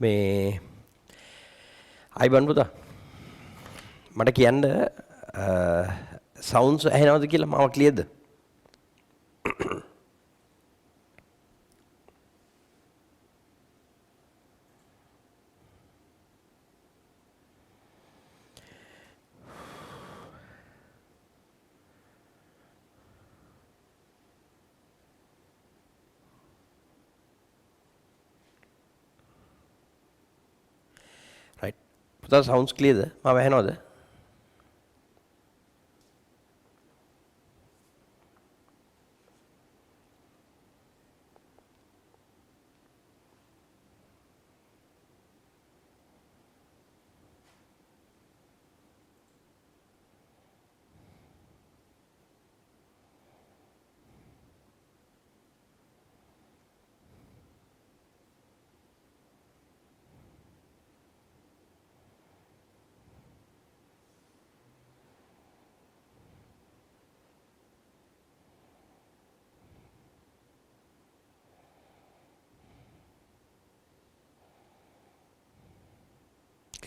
මේ අයිබන් පුතා මට කියන්න සවුන්ඩ්ස් ඇහෙනවද කියලා මාව ක්ලියර්ද? right පුතා සවුන්ඩ්ස් ක්ලියර්ද? මාව ඇහෙනවද?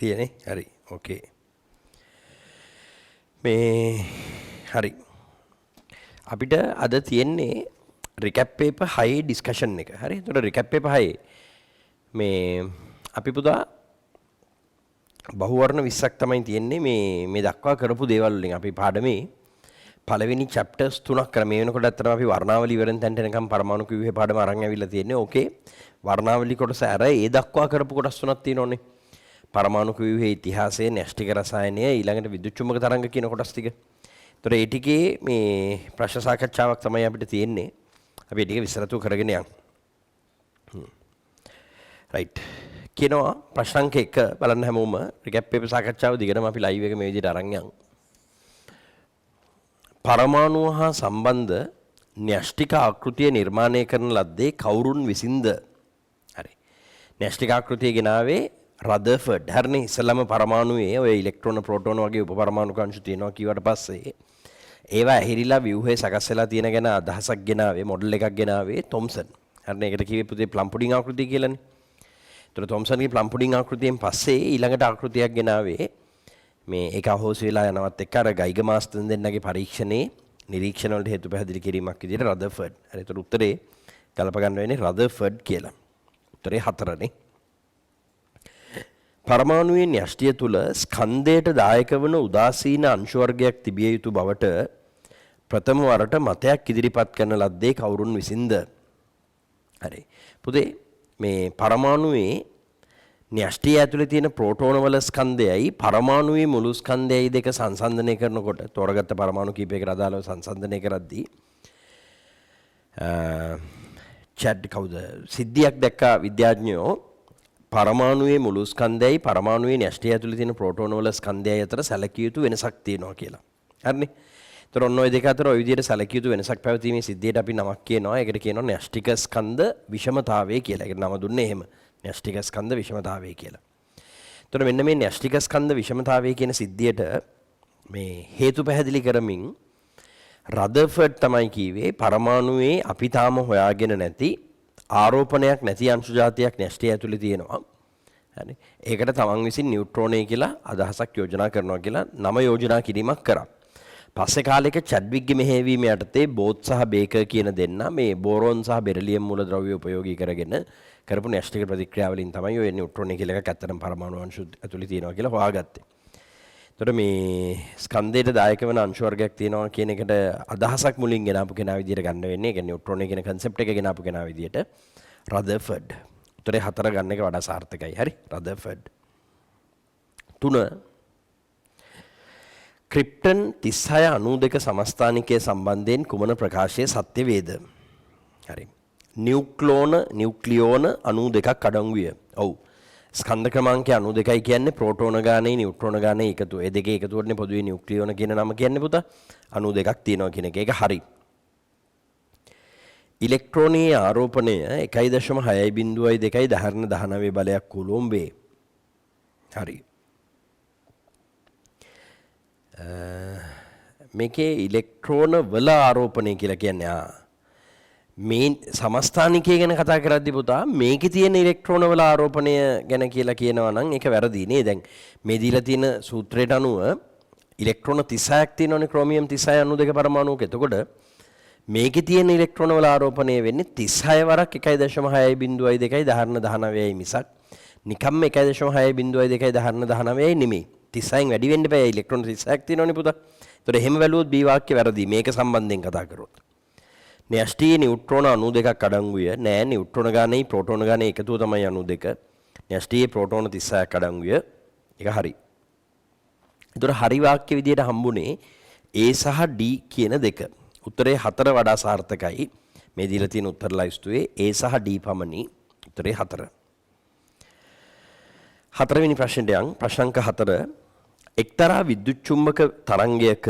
නේ හරි ඕකේ මේ හරි අපිට අද තියෙන්නේ රිකැප් පේපර් 6 ඩිස්කෂන් එක. හරි. එතකොට රිකැප් පේපර් 6 මේ අපි පුතා බහුවර්ණ 20ක් තමයි තියෙන්නේ මේ දක්වා කරපු දේවල් වලින් අපි පාඩමේ පළවෙනි chapters 3ක් කරා. මේ වෙනකොට අත්‍තරම අපි වර්ණාවලි ඉවරෙන් තැන්ට එනකම් පරමාණු කිව්වේ පාඩම අරන් ඇවිල්ලා තියෙන්නේ. ඕකේ. වර්ණාවලි කොටස අර ඒ දක්වා කරපු කොටස් තුනක් තියෙනෝනේ. පරමාණු කිව්වේ ඉතිහාසය, න්‍යෂ්ටික රසායනය, ඊළඟට විද්‍යුත් චුම්බක තරංග කියන කොටස් ටික. ඒතර ඒ ටිකේ මේ ප්‍රශ්න සාකච්ඡාවක් තමයි අපිට තියෙන්නේ. අපි ටික විස්තරතු කරගෙන යමු. රයිට්. කියනවා ප්‍රශ්න අංක 1 බලන්න හැමෝම රිකැප් පේපර් සාකච්ඡාව දිගටම අපි ලයිව් එක මේ විදිහට අරන් යමු. පරමාණුව හා සම්බන්ධ න්‍යෂ්ටික ආකෘතිය නිර්මාණය කරන ලද්දේ කවුරුන් විසින්ද? හරි. න්‍යෂ්ටික ආකෘතිය ගෙනාවේ රදර්ෆර්ඩ්. හරිනේ. ඉස්සෙල්ලාම පරමාණුවේ ඔය ඉලෙක්ට්‍රෝන ප්‍රෝටෝන වගේ උපපරමාණු අංශු තියෙනවා කියවට පස්සේ ඒවා ඇහිරිලා ව්‍යුහේ සකස් වෙලා තියෙන ගැන අදහසක් ගෙනාවේ මොඩල් එකක් ගෙනාවේ තොම්සන්. හරිනේ. ඒකට කිව්වේ පුතේ ප්ලම් පුඩින් ආකෘතිය කියලානේ. ඒතර තොම්සන්ගේ ප්ලම් පුඩින් ආකෘතියෙන් පස්සේ ඊළඟට ආකෘතියක් ගෙනාවේ මේ ඒක අහෝසි වෙලා යනවත් එක්ක අර ගයිගර් මාස්ටර්න් දෙන්නගේ පරීක්ෂණේ නිරීක්ෂණ වලට හේතු පැහැදිලි කිරීමක් විදිහට රදර්ෆර්ඩ්. හරි. ඒතර උත්තරේ ගලප ගන්න වෙන්නේ රදර්ෆර්ඩ් කියලා. උත්තරේ 4 නේ. පරමාණුවේ න්‍යෂ්ටිය තුළ ස්කන්ධයට දායක වන උදාසීන අංශු වර්ගයක් තිබිය යුතු බවට ප්‍රථම වරට මතයක් ඉදිරිපත් කරන ලද්දේ කවුරුන් විසින්ද? හරි. පුතේ මේ පරමාණුවේ න්‍යෂ්ටිය ඇතුලේ තියෙන ප්‍රෝටෝන වල ස්කන්ධයයි පරමාණුවේ මුළු ස්කන්ධයයි දෙක සංසන්දනය කරනකොට තෝරගත්ත පරමාණු කීපයකට අදාළව සංසන්දනය කරද්දී චැඩ් කවුද සිද්ධියක් දැක්කා විද්‍යාඥයෝ පරමාණුවේ මුළු ස්කන්ධයයි පරමාණුවේ න්‍යෂ්ටිය ඇතුලේ තියෙන ප්‍රෝටෝන වල ස්කන්ධයයි අතර සැලකිය යුතු වෙනසක් තියෙනවා කියලා. හරිනේ. ඒතර ඔන්න ඔය දෙක අතර ඔය විදිහට සැලකිය යුතු වෙනසක් පැවතීමේ සිද්ධියට අපි නමක් කියනවා. ඒකට කියනවා න්‍යෂ්ටික ස්කන්ධ විෂමතාවය කියලා. ඒකට නම දුන්නේ එහෙම. න්‍යෂ්ටික ස්කන්ධ විෂමතාවය කියලා. ඒතර මෙන්න මේ න්‍යෂ්ටික ස්කන්ධ විෂමතාවය කියන සිද්ධියට මේ හේතු පැහැදිලි කරමින් රදර්ෆර්ඩ් තමයි කිව්වේ පරමාණුවේ අපි තාම හොයාගෙන නැති ආරෝපණයක් නැති අංශු ජාතියක් න්‍යෂ්ටිය ඇතුලේ තියෙනවා. හරි. ඒකට තමන් විසින් නියුට්‍රෝනය කියලා අදහසක් යෝජනා කරනවා කියලා නම යෝජනා කිරීමක් කරා. පස්සේ කාලෙක චැඩ්වික්ගේ මෙහෙයවීම යටතේ බෝත් සහ බේකර් කියන දෙන්නා මේ බෝරෝන් සහ බෙරිලියම් මූලද්‍රව්‍ය උපයෝගී කරගෙන කරපු න්‍යෂ්ටික ප්‍රතික්‍රියාවලින් තමයි ඔය නියුට්‍රෝනය කියලා එකක් ඇත්තටම පරමාණු අංශු ඇතුලේ තියෙනවා කියලා හොයාගත්තේ. ඒතකොට මේ ස්කන්ධයට දායක වෙන අංශු වර්ගයක් තියෙනවා කියන එකට අදහසක් මුලින් ගෙනාපු කෙනා විදියට ගන්න වෙන්නේ. ඒ කියන්නේ නියුට්‍රෝනය කියන concept එක ගෙනාපු කෙනා විදියට රදර්ෆර්ඩ්. උත්තරේ 4 ගන්න එක වඩා සාර්ථකයි. හරි. රදර්ෆර්ඩ්. 3 ක්‍රිප්ටන් 3692 සමස්ථානිකයේ සම්බන්ධයෙන් කුමන ප්‍රකාශයේ සත්‍ය වේද? හරි. නියුක්ලියෝන 92ක් අඩංගු විය. ඔව්. ස්කන්ධ ක්‍රමාංකය 92යි කියන්නේ ප්‍රෝටෝන ගානේ නියුට්‍රෝන ගානේ එකතු. ඒ දෙකේ එකතුවටනේ පොදුවේ නියුක්ලියෝන කියන නම කියන්නේ පුතා. 92ක් තියෙනවා කියන එක. ඒක හරි. ඉලෙක්ට්‍රෝනීය ආරෝපණය 1.6.2 දහරණ 19 බලයක් කුලෝම් වේ. හරි. මේකේ ඉලෙක්ට්‍රෝන වල ආරෝපණය කියලා කියන්නේ මේ සමස්ථානිකය ගැන කතා කරද්දී පුතා මේකේ තියෙන ඉලෙක්ට්‍රෝන වල ආරෝපණය ගැන කියලා කියනවා නම් ඒක වැරදි නේ. දැන් මේ දීලා තියෙන සූත්‍රයට අනුව ඉලෙක්ට්‍රෝන 36ක් තියෙනවනේ ක්‍රෝමියම් 36 92 පරමාණුක. එතකොට මේකේ තියෙන ඉලෙක්ට්‍රෝන වල ආරෝපණය වෙන්නේ 36 වරක් 1.6.02 19යි මිසක් නිකම්ම 1.6.02 නෙමෙයි. 36න් වැඩි වෙන්න බෑ. ඉලෙක්ට්‍රෝන 36ක් තියෙනවනේ පුතා. ඒතකොට එහෙම බැලුවොත් B වාක්‍ය වැරදි. මේක සම්බන්ධයෙන් කතා කරොත්. න්‍යෂ්ටි නියුට්‍රෝන 92ක් අඩංගුය. නෑ නියුට්‍රෝන ගානේ ප්‍රෝටෝන ගානේ එකතුව තමයි 92. න්‍යෂ්ටි ප්‍රෝටෝන 36ක් අඩංගුය. ඒක හරි. ඒතකොට හරි වාක්‍ය විදියට හම්බුනේ A සහ D කියන දෙක. උත්තරේ 4 වඩා සාර්ථකයි. මේ දීලා තියෙන උත්තර ලයිස්තුවේ A සහ D පමණි. උත්තරේ 4. හතරවෙනි ප්‍රශ්නෙට යන්. ප්‍රශ්නාංක 4. එක්තරා විද්‍යුත් චුම්බක තරංගයක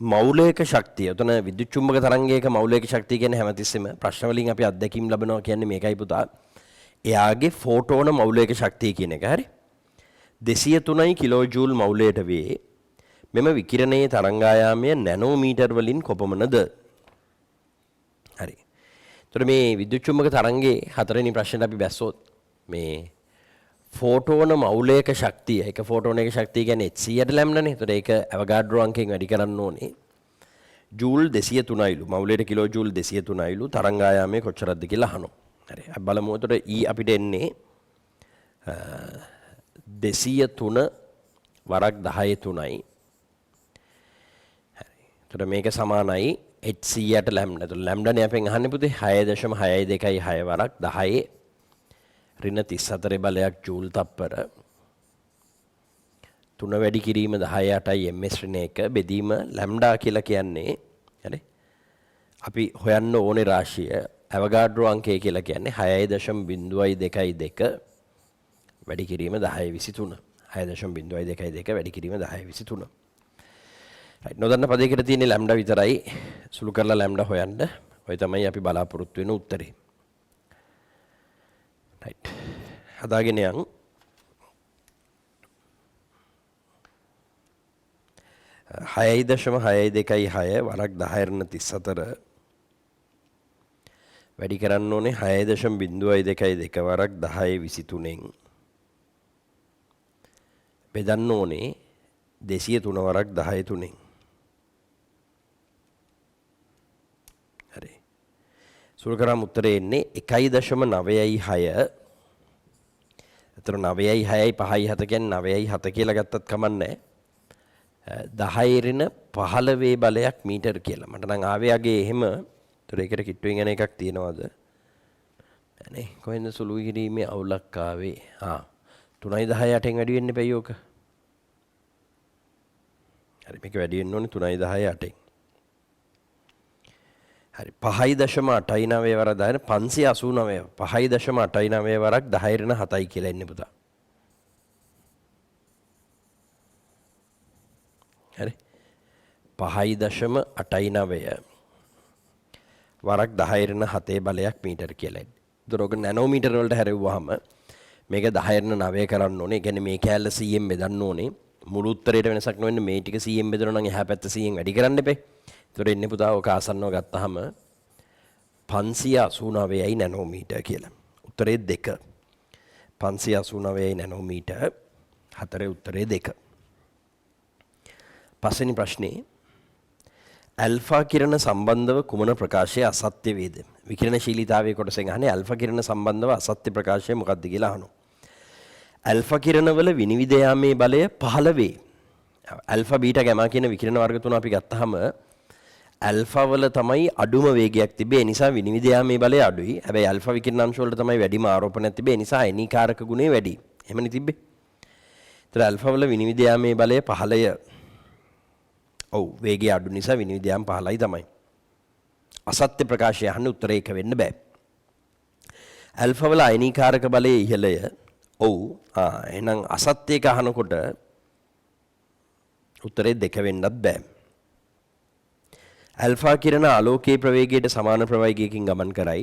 මෞලික ශක්තිය. උතන විද්‍යුත් චුම්බක තරංගයක මෞලික ශක්තිය කියන්නේ හැමතිස්සෙම ප්‍රශ්න වලින් අපි අත්දැකීම් ලබනවා කියන්නේ මේකයි පුතා. එයාගේ ෆෝටෝන මෞලික ශක්තිය කියන එක. හරි. 203 කිලෝජූල් මෞලයට වේ. මෙම විකිරණයේ තරංගායාමය නැනෝමීටර් වලින් කොපමණද? හරි. එතකොට මේ විද්‍යුත් චුම්බක තරංගයේ හතරවෙනි ප්‍රශ්නෙට අපි බැස්සොත් මේ ෆෝටෝන මෞලික ශක්තිය, එක ෆෝටෝනයක ශක්තිය කියන්නේ h100ට ලැම්ඩානේ. එතකොට ඒක ඇවගාඩ්‍රෝ අංකයෙන් වැඩි කරන්න ඕනේ. ජූල් 203යිලු. මෞලයට කිලෝ ජූල් 203යිලු. තරංගායාමය කොච්චරද කියලා අහනවා. හරි. අපි බලමු. එතකොට E අපිට එන්නේ 203 වරක් 10 3යි. හරි. එතකොට මේක සමානයි h100ට ලැම්ඩා. එතකොට ලැම්ඩානේ අපෙන් අහන්නේ පුතේ 6.626 6 වරක් 10 ඍණ 34 බලයක් ජූල් තප්පර 3 වැඩි කිරීම 18යි ms ඍණ 1 බෙදීම ලැම්ඩා කියලා කියන්නේ. හරි. අපි හොයන්න ඕනේ රාශිය ඇවගාඩ්‍රෝ අංකය කියලා කියන්නේ 6.022 වැඩි කිරීම 1023. 6.022 වැඩි කිරීම 1023. right නොදන්න පදයකට තියෙන ලැම්ඩා විතරයි. සුළු කරලා ලැම්ඩා හොයන්න. ඔය තමයි අපි බලාපොරොත්තු වෙන උත්තරේ. right හදාගෙන යන්. හයයි දශම 6.6 වරක් 10 ඍණ 34 වැඩි කරන්න ඕනේ 6.022 වරක් 10 23න් බෙදන්න ඕනේ 203 වරක් 10 3න්. හරි. සුළු කරාම උත්තරේ එන්නේ 1.966. එතන 9යි 6යි 5යි 7 කියන්නේ 9යි 7 කියලා ගත්තත් කමන්නේ. 10 ඍණ 15 බලයක් මීටර කියලා. මට නම් ආවේ යගේ එහෙම. ඒතර ඒකට කිට්ටුවෙන් යන එකක් තියනවාද? නේ කොහෙන්ද සුළු කිරීමේ අවුලක් ආවේ? 3.10 8න් වැඩි වෙන්න එපා යෝක. හරි මේක වැඩි වෙන්න ඕනේ 3.10 8න්. හරි 5.89 වරක් 10 589 5.89 වරක් 10 ඍණ 7යි කියලා එන්නේ පුතා. හරි 5.89 වරක් 10 ඍණ 7 බලයක් මීටර කියලා එන්නේ. ඒතර ඔක නැනෝමීටර වලට හැරෙව්වහම මේක 10 ඍණ 9 කරන්න ඕනේ. ඒ කියන්නේ මේ කැලල 100න් බෙදන්න ඕනේ. මුළු උත්තරේට වෙනසක් නොවෙන්න මේ ටික 100න් බෙදනවා නම් එහා පැත්ත 100න් වැඩි කරන්න එපේ. ඒතර එන්නේ පුතා ඔක ආසන්නව ගත්තාම 589යි නැනෝමීටර් කියලා. උත්තරේ 2. 589යි නැනෝමීටර්. හතරේ උත්තරේ 2. පස්වෙනි ප්‍රශ්නේ ඇල්ෆා කිරණ සම්බන්ධව කුමන ප්‍රකාශය අසත්‍ය වේද? විකිරණශීලීතාවයේ කොටසෙන් අහන්නේ ඇල්ෆා කිරණ සම්බන්ධව අසත්‍ය ප්‍රකාශය මොකක්ද කියලා අහනවා. ඇල්ෆා කිරණ වල විනිවිද යාමේ බලය 15 වේ. ඇල්ෆා බීටා ගැමා කියන විකිරණ වර්ග තුන අපි ගත්තාම ඇල්ෆා වල තමයි අඩුම වේගයක් තිබේ. ඒ නිසා විනිවිද යාමේ බලය අඩුයි. හැබැයි ඇල්ෆා විකිරණාංශ වලට තමයි වැඩිම ආරෝපණයක් තිබේ. ඒ නිසා අයනීකාරක ගුණය වැඩි. එහෙමනේ තිබ්බේ. ඒතර ඇල්ෆා වල විනිවිද යාමේ බලය 15. ඔව් වේගය අඩු නිසා විනිවිද යාම 15යි තමයි. අසත්‍ය ප්‍රකාශය අහන්න උත්තරේ එක වෙන්න බෑ. ඇල්ෆා වල අයනීකාරක බලය ඉහළය. ඔව් එහෙනම් අසත්‍ය එක අහනකොට උත්තරේ 2 වෙන්නත් බෑ. ඇල්ෆා කිරණ ආලෝකයේ ප්‍රවේගයට සමාන ප්‍රවේගයකින් ගමන් කරයි.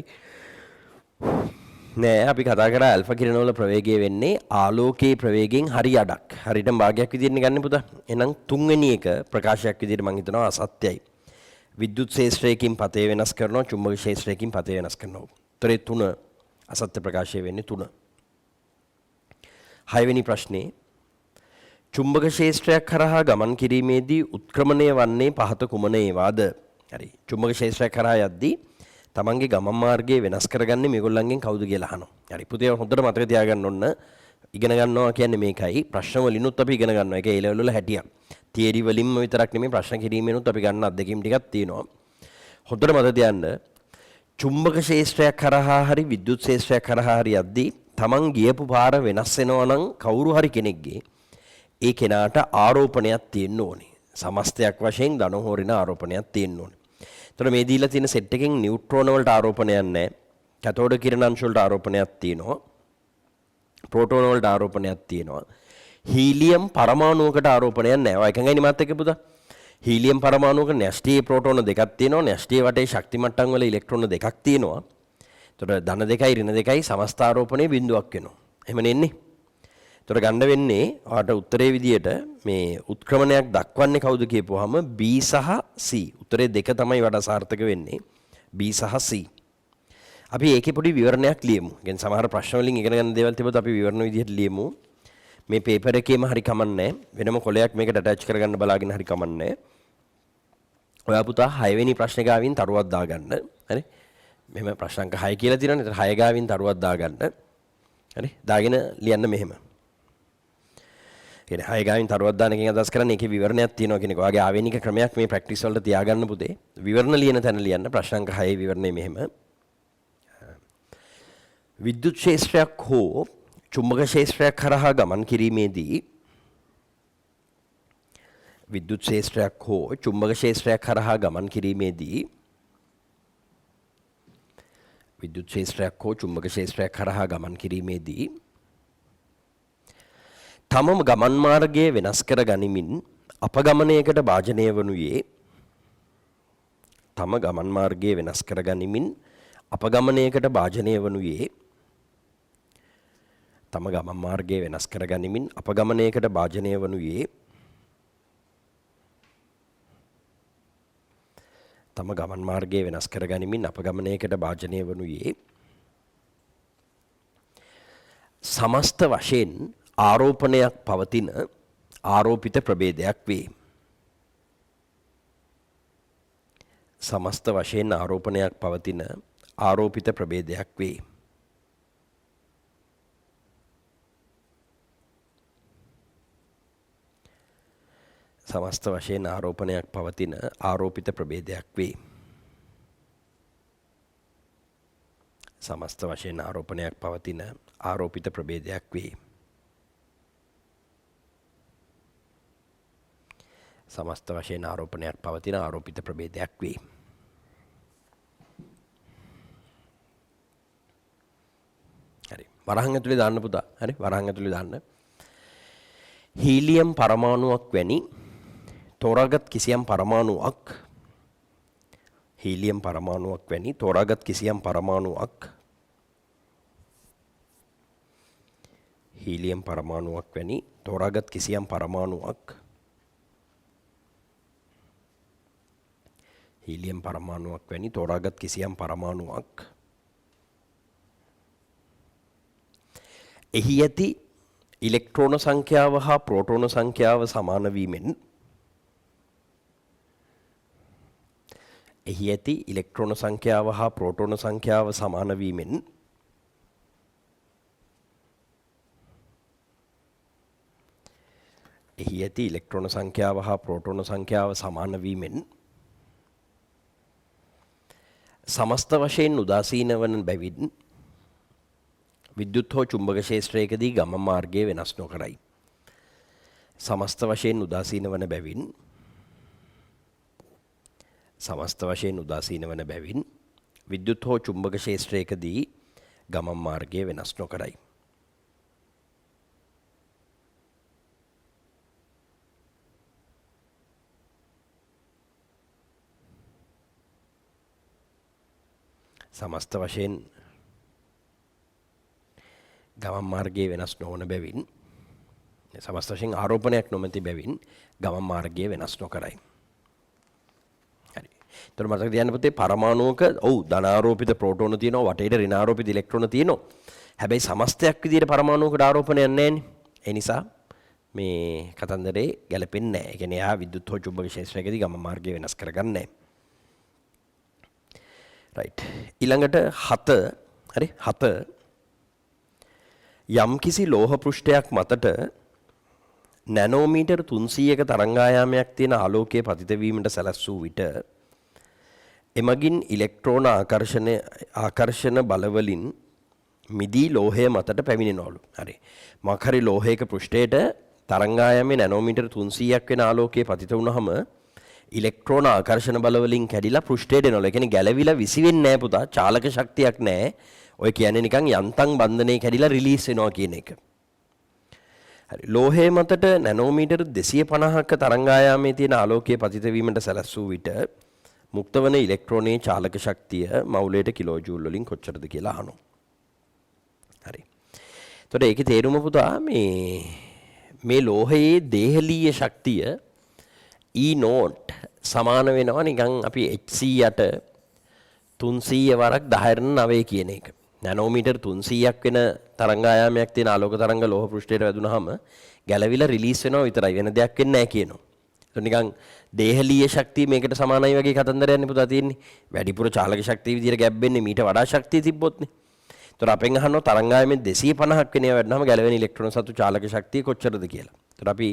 නෑ අපි කතා කරා ඇල්ෆා කිරණ වල ප්‍රවේගය වෙන්නේ ආලෝකයේ ප්‍රවේගයෙන් හරි අඩක්. හරියටම භාගයක් විදිහට ගන්න පුතා. එහෙනම් තුන්වෙනි එක ප්‍රකාශයක් විදිහට මම හිතනවා අසත්‍යයි. විද්‍යුත් ක්ෂේත්‍රයකින් පතේ වෙනස් කරනවා, චුම්බක ක්ෂේත්‍රයකින් පතේ වෙනස් කරනවා. උත්තරේ 3 අසත්‍ය ප්‍රකාශය වෙන්නේ 3. 6 වෙනි ප්‍රශ්නේ චුම්බක ක්ෂේත්‍රයක් කරහා ගමන් කිරීමේදී උත්ක්‍රමණය වන්නේ පහත කුමන ඒවාද? හරි. චුම්බක ක්ෂේත්‍රයක් කරහා යද්දී තමන්ගේ ගමන් මාර්ගය වෙනස් කරගන්නේ මේගොල්ලන්ගෙන් කවුද කියලා අහනවා. හරි. පුතේ හොඳට මතක තියාගන්න ඕන. ඉගෙන ගන්නවා කියන්නේ මේකයි. ප්‍රශ්න වලිනුත් අපි ඉගෙන ගන්නවා. ඒක ඒ ලෙවල් වල හැටියක්. තියරි වලින්ම විතරක් නෙමෙයි ප්‍රශ්න කිරීමෙනුත් අපි ගන්න අත්දැකීම් ටිකක් තියෙනවා. හොඳට මතක තියාගන්න. චුම්බක ක්ෂේත්‍රයක් කරහා හරි විද්‍යුත් ක්ෂේත්‍රයක් කරහා හරි යද්දී තමන් ගියපු පාර වෙනස් වෙනවා නම් කවුරු හරි කෙනෙක්ගේ ඒ කෙනාට ආරෝපණයක් තියෙන්න ඕනේ. සමස්තයක් වශයෙන් ධන හෝරින ආරෝපණයක් තියෙන්න ඕනේ. එතකොට මේ දීලා තියෙන සෙට් එකෙන් නියුට්‍රෝන වලට ආරෝපණයක් නැහැ. කැතෝඩ කිරණ අංශ වලට ආරෝපණයක් තියෙනවා. ප්‍රෝටෝන වලට ආරෝපණයක් තියෙනවා. හීලියම් පරමාණුවකට ආරෝපණයක් නැහැ. ඔය එකඟයි නේ මාත් එක්ක පුතා. හීලියම් පරමාණුවක න්‍යෂ්ටීය ප්‍රෝටෝන දෙකක් තියෙනවා. න්‍යෂ්ටීය වටේ ශක්ති මට්ටම් වල ඉලෙක්ට්‍රෝන දෙකක් තියෙනවා. එතකොට ධන දෙකයි ඍණ දෙකයි සමස්ත ආරෝපණය බිඳුවක් වෙනවා. එහෙම නෙන්නේ. එතකොට ගන්න වෙන්නේ ඔයාට උත්තරේ විදියට මේ උත්ක්‍රමණයක් දක්වන්නේ කවුද කියපුවාම B සහ C. උත්තරේ දෙක තමයි වඩා සාර්ථක වෙන්නේ. B සහ C. අපි ඒකේ පොඩි විවරණයක් ලියමු. يعني සමහර ප්‍රශ්න වලින් ඉගෙන ගන්න දේවල් තිබුත් අපි විවරණ විදියට ලියමු. මේ පේපර් එකේම හරි කමන්නේ. වෙනම කොලයක් මේකට ඇටච් කරගන්න බලාගෙන හරි කමන්නේ. ඔයා පුතා 6 වෙනි ප්‍රශ්නේ ගාවින් තරුවක් දාගන්න. හරි? මෙහෙම ප්‍රශ්න අංක 6 කියලා තියෙනවනේ. ඒතර 6 ගාවින් තරුවක් දාගන්න. හරි? දාගෙන ලියන්න මෙහෙම. කියන්නේ 6 ගාවින් තරුවක් දාන එකෙන් අදහස් කරන්නේ ඒකේ විවරණයක් තියෙනවා කියන එක. ඔයාගේ ආවේනික ක්‍රමයක් මේ ප්‍රැක්ටිස් වලට තියාගන්න පුතේ. විවරණ ලියන තැන ලියන්න. ප්‍රශ්න අංක 6 විවරණය මෙහෙම. විද්‍යුත් ක්ෂේත්‍රයක් හෝ චුම්බක ක්ෂේත්‍රයක් කරහා ගමන් කිරීමේදී විද්‍යුත් ක්ෂේත්‍රයක් හෝ චුම්බක ක්ෂේත්‍රයක් කරහා ගමන් කිරීමේදී විද්‍යුත් ක්ෂේත්‍රයක් හෝ චුම්බක ක්ෂේත්‍රයක් කරහා ගමන් කිරීමේදී තම ගමන් මාර්ගය වෙනස් කර ගනිමින් අපගමනයකට භාජනය වනුයේ තම ගමන් මාර්ගය වෙනස් කර ගනිමින් අපගමනයකට භාජනය වනුයේ තම ගමන් මාර්ගය වෙනස් කර ගනිමින් අපගමනයකට භාජනය වනුයේ තම ගමන් මාර්ගය වෙනස් කර ගනිමින් අපගමනයකට භාජනය වනුයේ සමස්ත වශයෙන් ආරෝපණයක් පවතින ආරෝපිත ප්‍රභේදයක් වේ. සමස්ත වශයෙන් ආරෝපණයක් පවතින ආරෝපිත ප්‍රභේදයක් වේ. සමස්ත වශයෙන් ආරෝපණයක් පවතින ආරෝපිත ප්‍රභේදයක් වේ. සමස්ත වශයෙන් ආරෝපණයක් පවතින ආරෝපිත ප්‍රභේදයක් වේ. සමස්ත වශයෙන් ආරෝපණයක් පවතින ආරෝපිත ප්‍රභේදයක් වේ. හරි. වරහන් ඇතුලේ දාන්න පුතා. හරි. වරහන් ඇතුලේ දාන්න. හීලියම් පරමාණුවක් වැනි තෝරාගත් කිසියම් පරමාණුවක් හීලියම් පරමාණුවක් වැනි තෝරාගත් කිසියම් පරමාණුවක් හීලියම් පරමාණුවක් වැනි තෝරාගත් කිසියම් පරමාණුවක් හීලියම් පරමාණුවක් වැනි තෝරාගත් කිසියම් පරමාණුවක් එහි ඇති ඉලෙක්ට්‍රෝන සංඛ්‍යාව හා ප්‍රෝටෝන සංඛ්‍යාව සමාන වීමෙන් එහි ඇති ඉලෙක්ට්‍රෝන සංඛ්‍යාව හා ප්‍රෝටෝන සංඛ්‍යාව සමාන වීමෙන් එහි ඇති ඉලෙක්ට්‍රෝන සංඛ්‍යාව හා ප්‍රෝටෝන සංඛ්‍යාව සමාන වීමෙන් සමස්ත වශයෙන් උදාසීන වන බැවින් විද්‍යුත් හෝ චුම්බක ක්ෂේත්‍රයකදී ගමන් මාර්ගය වෙනස් නොකරයි. සමස්ත වශයෙන් උදාසීන වන බැවින් සමස්ත වශයෙන් උදාසීන වන බැවින් විද්‍යුත් හෝ චුම්බක ක්ෂේත්‍රයකදී ගමන් මාර්ගය වෙනස් නොකරයි. සමස්ත වශයෙන් ගමන් මාර්ගය වෙනස් නොවන බැවින් සමස්ත වශයෙන් ආරෝපණයක් නොමැති බැවින් ගමන් මාර්ගය වෙනස් නොකරයි. හරි. ඒතර මතක තියාගන්න පුතේ පරමාණුක ඔව් ධනාරෝපිත ප්‍රෝටෝන තියෙනවා වටේට ඍණාරෝපිත ඉලෙක්ට්‍රෝන තියෙනවා. හැබැයි සමස්තයක් විදිහට පරමාණුවකට ආරෝපණයක් නැහැ නේ. ඒ නිසා මේ කතන්දරේ ගැලපෙන්නේ නැහැ. ඒ කියන්නේ එයා විද්‍යුත් හෝ චුම්බක ක්ෂේත්‍රයකදී ගමන් මාර්ගය වෙනස් කරගන්නේ නැහැ. රයිට්. ඊළඟට 7 හරි 7 යම්කිසි ලෝහ පෘෂ්ඨයක් මතට නැනෝමීටර් 300ක තරංගායාමයක් තියෙන ආලෝකයේ පතිත වීමට සැලැස්සූ විට එමගින් ඉලෙක්ට්‍රෝන ආකර්ෂණ බලවලින් මිදී ලෝහය මතට පැමිණෙනවලු. හරි. මොකක් හරි ලෝහයක පෘෂ්ඨයට තරංගායාමයේ නැනෝමීටර් 300ක් වෙන ආලෝකයේ පතිත වුණාම ඉලෙක්ට්‍රෝන ආකර්ෂණ බලවලින් කැඩිලා පෘෂ්ඨයට එනවලු. ඒ කියන්නේ ගැලවිලා විසි වෙන්නේ නැහැ පුතා. චාලක ශක්තියක් නැහැ. ඔය කියන්නේ නිකන් යන්තම් බන්ධනේ කැඩිලා රිලීස් වෙනවා කියන එක. හරි. ලෝහයේ මතට නැනෝමීටර් 250ක තරංගායාමයේ තියෙන ආලෝකයේ පතිත වීමට සැලැස්සූ විට මුක්ත වන ඉලෙක්ට්‍රෝනයේ චාලක ශක්තිය මවුලයට කිලෝ ජූල් වලින් කොච්චරද කියලා අහනවා. හරි. එතකොට ඒකේ තේරුම පුතා මේ ලෝහයේ දේහලීය ශක්තිය E0 සමාන වෙනවා නිකන් අපි Hc යට 300 වරක් 10^9 කියන එක. නැනෝමීටර් 300ක් වෙන තරංගායාමයක් තියෙන ආලෝක තරංග ලෝහ පෘෂ්ඨයට වැදුනහම ගැලවිලා රිලීස් වෙනවා විතරයි වෙන දෙයක් වෙන්නේ නැහැ කියනවා. ඒක නිකන් දේහලීය ශක්තිය මේකට සමානයි වගේ කතන්දරයක් නේ පුතා තියෙන්නේ. වැඩිපුර චාලක ශක්තිය විදියට ගැබ්බෙන්නේ මීට වඩා ශක්තිය තිබ්බොත් නේ. ඒතර අපෙන් අහනවා තරංගායාමෙන් 250ක් වෙන ඒවා වැඩනම ගැලවෙන ඉලෙක්ට්‍රෝන සතු චාලක ශක්තිය කොච්චරද කියලා. ඒතර අපි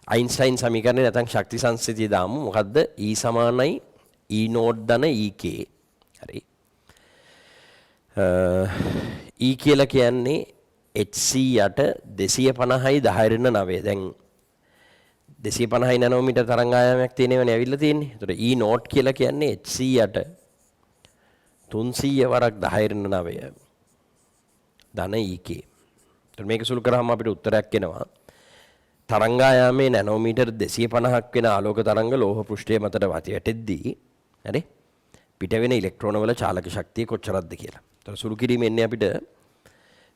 අයින්ස්ටයින් සමීකරණය නැත්නම් ශක්ති සංස්ථිතිය දාමු. මොකද්ද? E සමානයි E0 ධන EK. හරි. E කියලා කියන්නේ Hc යට 250යි 10^9. දැන් 250 නැනෝමීටර් තරංගායාමයක් තියෙනවනේ ඇවිල්ලා තියෙන්නේ. ඒතකොට E0 කියලා කියන්නේ Hc යට 300 වරක් 10^9 ධන EK. ඒතකොට මේක සුළු කරාම අපිට උත්තරයක් එනවා. තරංගායාමයේ නැනෝමීටර් 250ක් වෙන ආලෝක තරංග ලෝහ පෘෂ්ඨය මතට වැටෙද්දී හරි පිට වෙන ඉලෙක්ට්‍රෝන වල චාලක ශක්තිය කොච්චරක්ද කියලා. ඒතකොට සුළු කිරීම එන්නේ අපිට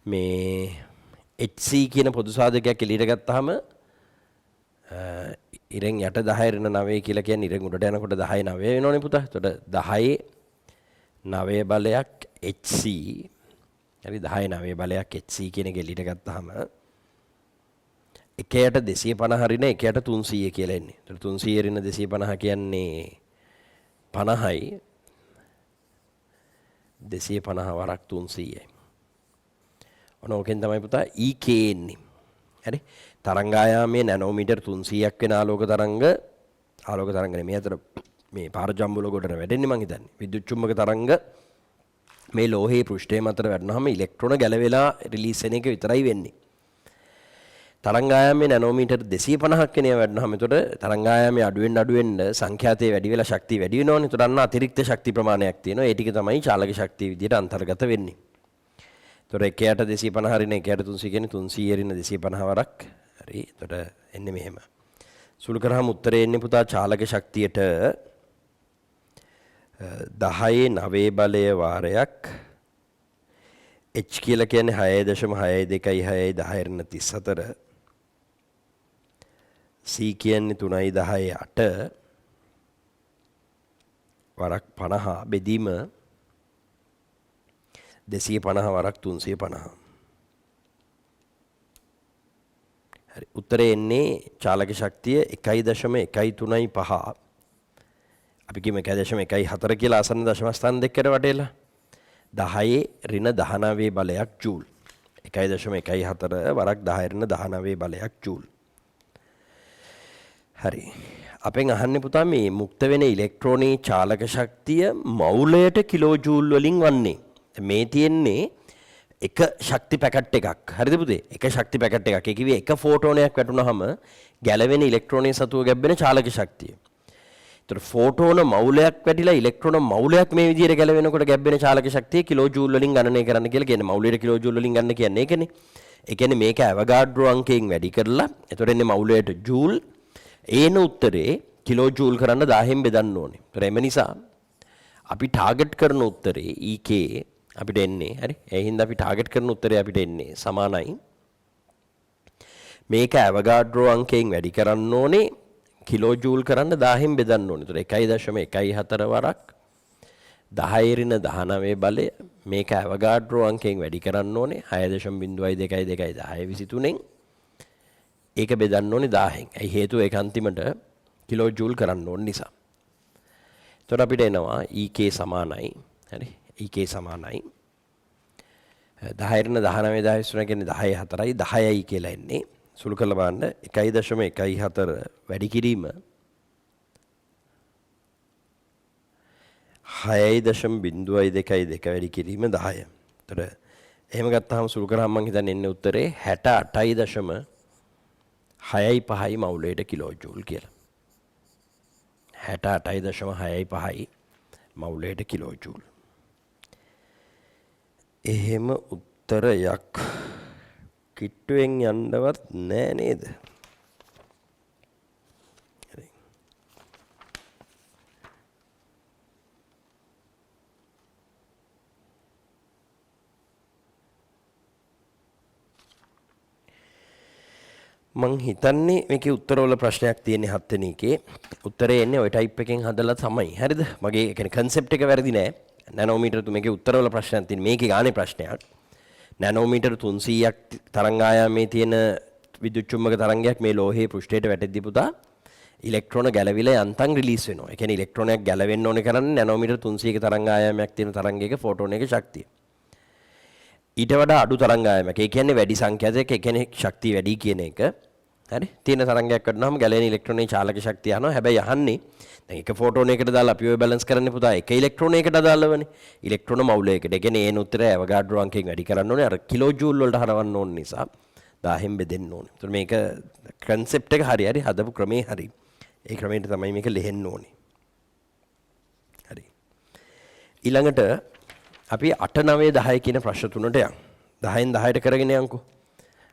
මේ Hc කියන පොදු සාධකයක් එළියට ගත්තාම ඉරෙන් යට 10^9 කියලා කියන්නේ ඉරෙන් උඩට යනකොට 10^9 වෙනවනේ පුතා. එතකොට 10^9 බලයක් Hc හරි 10^9 බලයක් Hc කියන එක එළියට ගත්තාම එකයට 250 හරින එකයට 300 කියලා එන්නේ. එතකොට 300 රින 250 කියන්නේ 50යි 250 වරක් 300යි. ඔන්න ඕකෙන් තමයි පුතා EK එන්නේ. හරි. තරංගායාමයේ නැනෝමීටර් 300ක් වෙන ආලෝක තරංග නෙමෙයි අතර මේ පාරජම්බුල ගොඩට වැටෙන්නේ මං හිතන්නේ. විද්‍යුත් චුම්බක තරංග මේ ලෝහයේ පෘෂ්ඨය මතට වැටුනහම ඉලෙක්ට්‍රෝන ගැලවෙලා රිලීස් වෙන එක විතරයි වෙන්නේ. තරංගායාමයේ නැනෝමීටර් 250ක් වෙන ඒවා වැටුනහම එතකොට තරංගායාමයේ අඩු වෙන්න සංඛ්‍යාතයේ වැඩි වෙලා ශක්තිය වැඩි වෙනවනේ. එතකොට අන්න අතිරික්ත ශක්ති ප්‍රමාණයක් තියෙනවා. ඒ ටික තමයි චාලක ශක්තිය විදිහට අන්තර්ගත වෙන්නේ. එතකොට එකයට 250 හරින එකයට 300 කියන්නේ 300 රින 250 වරක්. හරි. එතකොට එන්නේ මෙහෙම. සුළු කරාම උත්තරේ එන්නේ පුතා චාලක ශක්තියට 10^9 බලය වාරයක් H කියලා කියන්නේ 6.626 10^34 C කියන්නේ 3.18 වරක් 50 බෙදීම 250 වරක් 350. හරි උත්තරේ එන්නේ චාලක ශක්තිය 1.135 අපි කියමු 1.14 කියලා ආසන්න දශම ස්ථාන දෙකකට වටේලා 10 ඍණ 19 බලයක් ජූල් 1.14 වරක් 10 ඍණ 19 බලයක් ජූල්. හරි අපෙන් අහන්නේ පුතා මේ මුක්ත වෙන ඉලෙක්ට්‍රෝනයේ චාලක ශක්තිය මවුලයට කිලෝ ජූල් වලින් වන්නේ. මේ තියෙන්නේ එක ශක්ති පැකට් එකක්. හරිද පුතේ? එක ශක්ති පැකට් එකක්. ඒ කිව්වේ එක ෆෝටෝනයක් වැටුනහම ගැලවෙන ඉලෙක්ට්‍රෝනයේ සතුව ගැබ්බෙන චාලක ශක්තිය. ඒතර ෆෝටෝන මවුලයක් වැටිලා ඉලෙක්ට්‍රෝන මවුලයක් මේ විදිහට ගැලවෙනකොට ගැබ්බෙන චාලක ශක්තිය කිලෝ ජූල් වලින් ගණනය කරන්න කියලා කියන්නේ. මවුලයට කිලෝ ජූල් වලින් ගන්න කියන්නේ ඒකනේ. ඒ කියන්නේ මේක ඇවගාඩ්‍රෝ අංකයෙන් වැඩි කරලා එතකොට එන්නේ මවුලයට ජූල් ඒන උත්තරේ කිලෝ ජූල් කරන්න 1000න් බෙදන්න ඕනේ. ඒතර එම නිසා අපි ටාගට් කරන උත්තරේ EK අපිට එන්නේ හරි. ඒ හින්දා අපි ටාගට් කරන උත්තරේ අපිට එන්නේ සමානයි. මේක ඇවගාඩ්‍රෝ අංකයෙන් වැඩි කරන්න ඕනේ කිලෝ ජූල් කරන්න 10න් බෙදන්න ඕනේ. ඒතර 1.14 වරක් 10 බලය මේක ඇවගාඩ්‍රෝ අංකයෙන් වැඩි කරන්න ඕනේ 6.2223න් ඒක බෙදන්න ඕනේ 1000න්. ඒ හේතුව ඒක අන්තිමට කිලෝ ජූල් කරන්න ඕන නිසා. එතකොට අපිට එනවා EK සමානයි. හරි. EK සමානයි 10 කියන්නේ 10.4යි 10යි කියලා එන්නේ. සුළු කරලා බලන්න 1.14 වැඩි කිරීම 6.0222 වැඩි කිරීම 10. එතකොට එහෙම ගත්තාම සුළු කරාම මම හිතන්නේ එන්නේ උත්තරේ 68.65 මවුලයට කිලෝ ජූල් කියලා. 68.65 මවුලයට කිලෝ ජූල්. එහෙම උත්තරයක් කිට්ටුවෙන් යන්නවත් නෑ නේද? මං හිතන්නේ මේකේ උත්තරවල ප්‍රශ්නයක් තියෙන්නේ 7 වෙනි එකේ. උත්තරේ එන්නේ ওই ටයිප් එකෙන් හදලා තමයි. හරිද? මගේ කියන්නේ concept එක වැරදි නෑ. නැනෝමීටර මේකේ උත්තරවල ප්‍රශ්නයක් තියෙන්නේ. මේකේ ගානේ ප්‍රශ්නයක්. නැනෝමීටර 300ක් තරංග ආයාමයේ තියෙන විද්‍යුත් චුම්බක තරංගයක් මේ ලෝහයේ පෘෂ්ඨයට වැටෙද්දී පුතා ඉලෙක්ට්‍රෝන ගැලවිලා යන්තම් රිලීස් වෙනවා. ඒ කියන්නේ ඉලෙක්ට්‍රෝනයක් ගැලවෙන්න ඕනේ කරන්නේ නැනෝමීටර 300ක තරංග ආයාමයක් තියෙන තරංගයක ෆෝටෝන එකේ ශක්තිය. ඊට වඩා අඩු තරංග ආයාමයක්. ඒ කියන්නේ වැඩි සංඛ්‍යාතයක ඒ කියන්නේ ශක්තිය වැඩි කියන එක. හරි? තියෙන තරංගයක් වඩනවාම ගැලවෙන ඉලෙක්ට්‍රෝනයේ චාලක ශක්තිය යනවා. හැබැයි අහන්නේ දැන් එක ෆෝටෝන එකකට දාලා අපි ඔය බැලන්ස් කරන්නේ පුතා එක ඉලෙක්ට්‍රෝනයකට දාලාවනේ. ඉලෙක්ට්‍රෝන මවුලයකට. ඒ කියන්නේ ඒන උත්තරය ඇවගාඩ්‍රෝ අංකයෙන් වැඩි කරන්න ඕනේ. අර කිලෝ ජූල් වලට හරවන්න ඕන නිසා 1000න් බෙදෙන්න ඕනේ. ඒතර මේක concept එක හරි හදපු ක්‍රමේ හරි. ඒ ක්‍රමයට තමයි මේක ලිහෙන්න ඕනේ. හරි. ඊළඟට අපි 8 9 10 කියන ප්‍රශ්න තුනට යමු. 10න් 10ට කරගෙන යන්කෝ.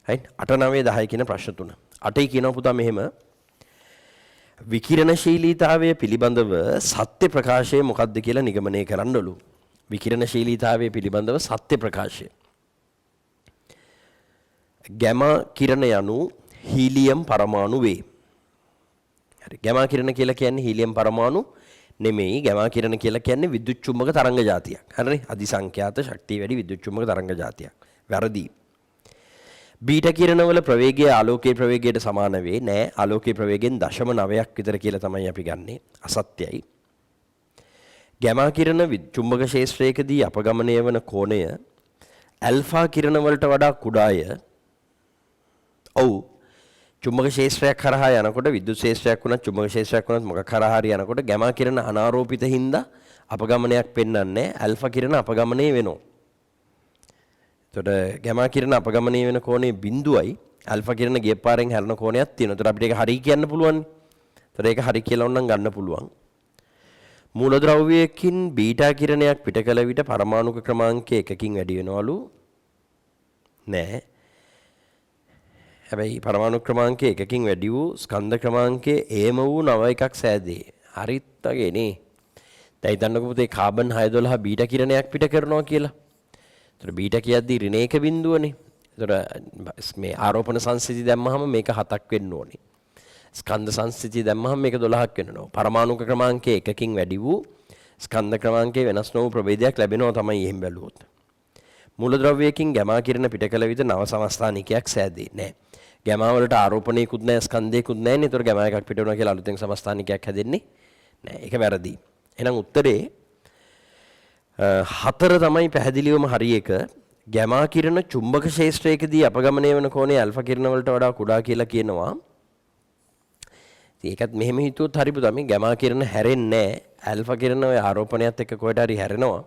හරි 8 9 10 කියන ප්‍රශ්න තුන. 8යි කියනවා පුතා මෙහෙම විකිරණශීලීතාවය පිළිබඳව සත්‍ය ප්‍රකාශය මොකක්ද කියලා නිගමනය කරන්නලු. විකිරණශීලීතාවය පිළිබඳව සත්‍ය ප්‍රකාශය. ගැමා කිරණ යනු හීලියම් පරමාණු වේ. හරි ගැමා කිරණ කියලා කියන්නේ හීලියම් පරමාණු නෙමෙයි. ගැමා කිරණ කියලා කියන්නේ විද්‍යුත් චුම්බක තරංග જાතියක්. හරිනේ? අධිසංඛ්‍යාත ශක්තිය වැඩි විද්‍යුත් චුම්බක තරංග જાතියක්. වැරදි. බීටා කිරණවල ප්‍රවේගය ආලෝකයේ ප්‍රවේගයට සමාන වේ නෑ. ආලෝකයේ ප්‍රවේගයෙන් 0.9ක් විතර කියලා තමයි අපි ගන්නෙ. අසත්‍යයි. ගැමා කිරණ චුම්බක ක්ෂේත්‍රයකදී අපගමනය වන කෝණය ඇල්ෆා කිරණ වලට වඩා කුඩාය. ඔව්. චුම්බක ක්ෂේත්‍රයක් කරහා යනකොට විද්‍යුත් ක්ෂේත්‍රයක් වුණත් චුම්බක ක්ෂේත්‍රයක් වුණත් මොකක් කරහා හරි යනකොට ගැමා කිරණ අනාරෝපිත හින්දා අපගමනයක් පෙන්වන්නේ ඇල්ෆා කිරණ අපගමනය වෙනවා. එතකොට ගැමා කිරණ අපගමනය වෙන කෝණය බිඳුවයි ඇල්ෆා කිරණ ගිය පාරෙන් හැරෙන කෝණයක් තියෙනවා. එතකොට අපිට ඒක හරි කියන්න පුළුවන්. එතකොට ඒක හරි කියලා උනම් ගන්න පුළුවන්. මූලද්‍රව්‍යයකින් බීටා කිරණයක් පිට කළ විට පරමාණුක ක්‍රමාංකය 1කින් වැඩි වෙනවලු නෑ. හැබැයි පරමාණු ක්‍රමාංකය 1කින් වැඩි වූ ස්කන්ධ ක්‍රමාංකයේ ඒම වූ නව එකක් සෑදේ. හරිත් වගේ නේ. දැන් හිතන්නකෝ පුතේ කාබන් 612 බීටා කිරණයක් පිට කරනවා කියලා. එතකොට බීටා කියද්දී ඍණ 1 බිඳුවනේ. එතකොට මේ ආරෝපණ සංස්ථිතිය දැම්මහම මේක 7ක් වෙන්න ඕනේ. ස්කන්ධ සංස්ථිතිය දැම්මහම මේක 12ක් වෙනවා. පරමාණුක ක්‍රමාංකයේ 1කින් වැඩි වූ ස්කන්ධ ක්‍රමාංකයේ වෙනස් නොවු ප්‍රභේදයක් ලැබෙනවා තමයි එහෙම බැලුවොත්. මූලද්‍රව්‍යයකින් ගැමා කිරණ පිට කළ විට නව සමස්ථානිකයක් සෑදේ නැහැ. ගැමා වලට ආරෝපණයකුත් නැහැ ස්කන්ධයකුත් නැහැ නේ. ඒතකොට ගැමා එකක් පිට වුණා කියලා අලුතෙන් සමස්ථානිකයක් හැදෙන්නේ නැහැ. ඒක වැරදි. එහෙනම් උත්තරේ 4 තමයි පැහැදිලිවම හරි එක. ගැමා කිරණ චුම්බක ක්ෂේත්‍රයකදී අපගමනය වන කෝණය ඇල්ෆා කිරණ වලට වඩා කුඩා කියලා කියනවා. ඒකත් මෙහෙම හිතුවොත් හරි පුතා මේ ගැමා කිරණ හැරෙන්නේ නැහැ. ඇල්ෆා කිරණ ඔය ආරෝපණයත් එක්ක කොහෙට හරි හැරෙනවා.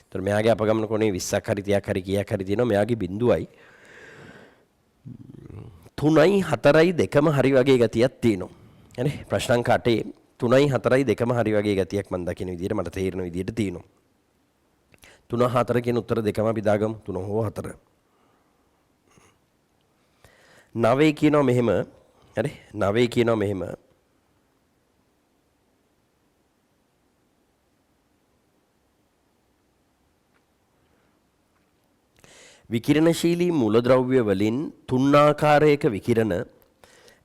ඒතර මෙයාගේ අපගමන කෝණය 20ක් හරි 30ක් හරි කීයක් හරි තියෙනවා. මෙයාගේ බිඳුවයි 3යි 4යි 2ම හරි වගේ ගතියක් තියෙනවා. හරි ප්‍රශ්න අංක 8 3යි 4යි 2ම හරි වගේ ගතියක් මම දකින විදිහට මට තේරෙන විදිහට තියෙනවා. 3 4 කියන උත්තර දෙකම අපි දාගමු 3 හෝ 4. 9 කියනවා මෙහෙම. හරි 9 කියනවා මෙහෙම. විකිරණශීලී මූලද්‍රව්‍ය වලින් 3 ආකාරයක විකිරණ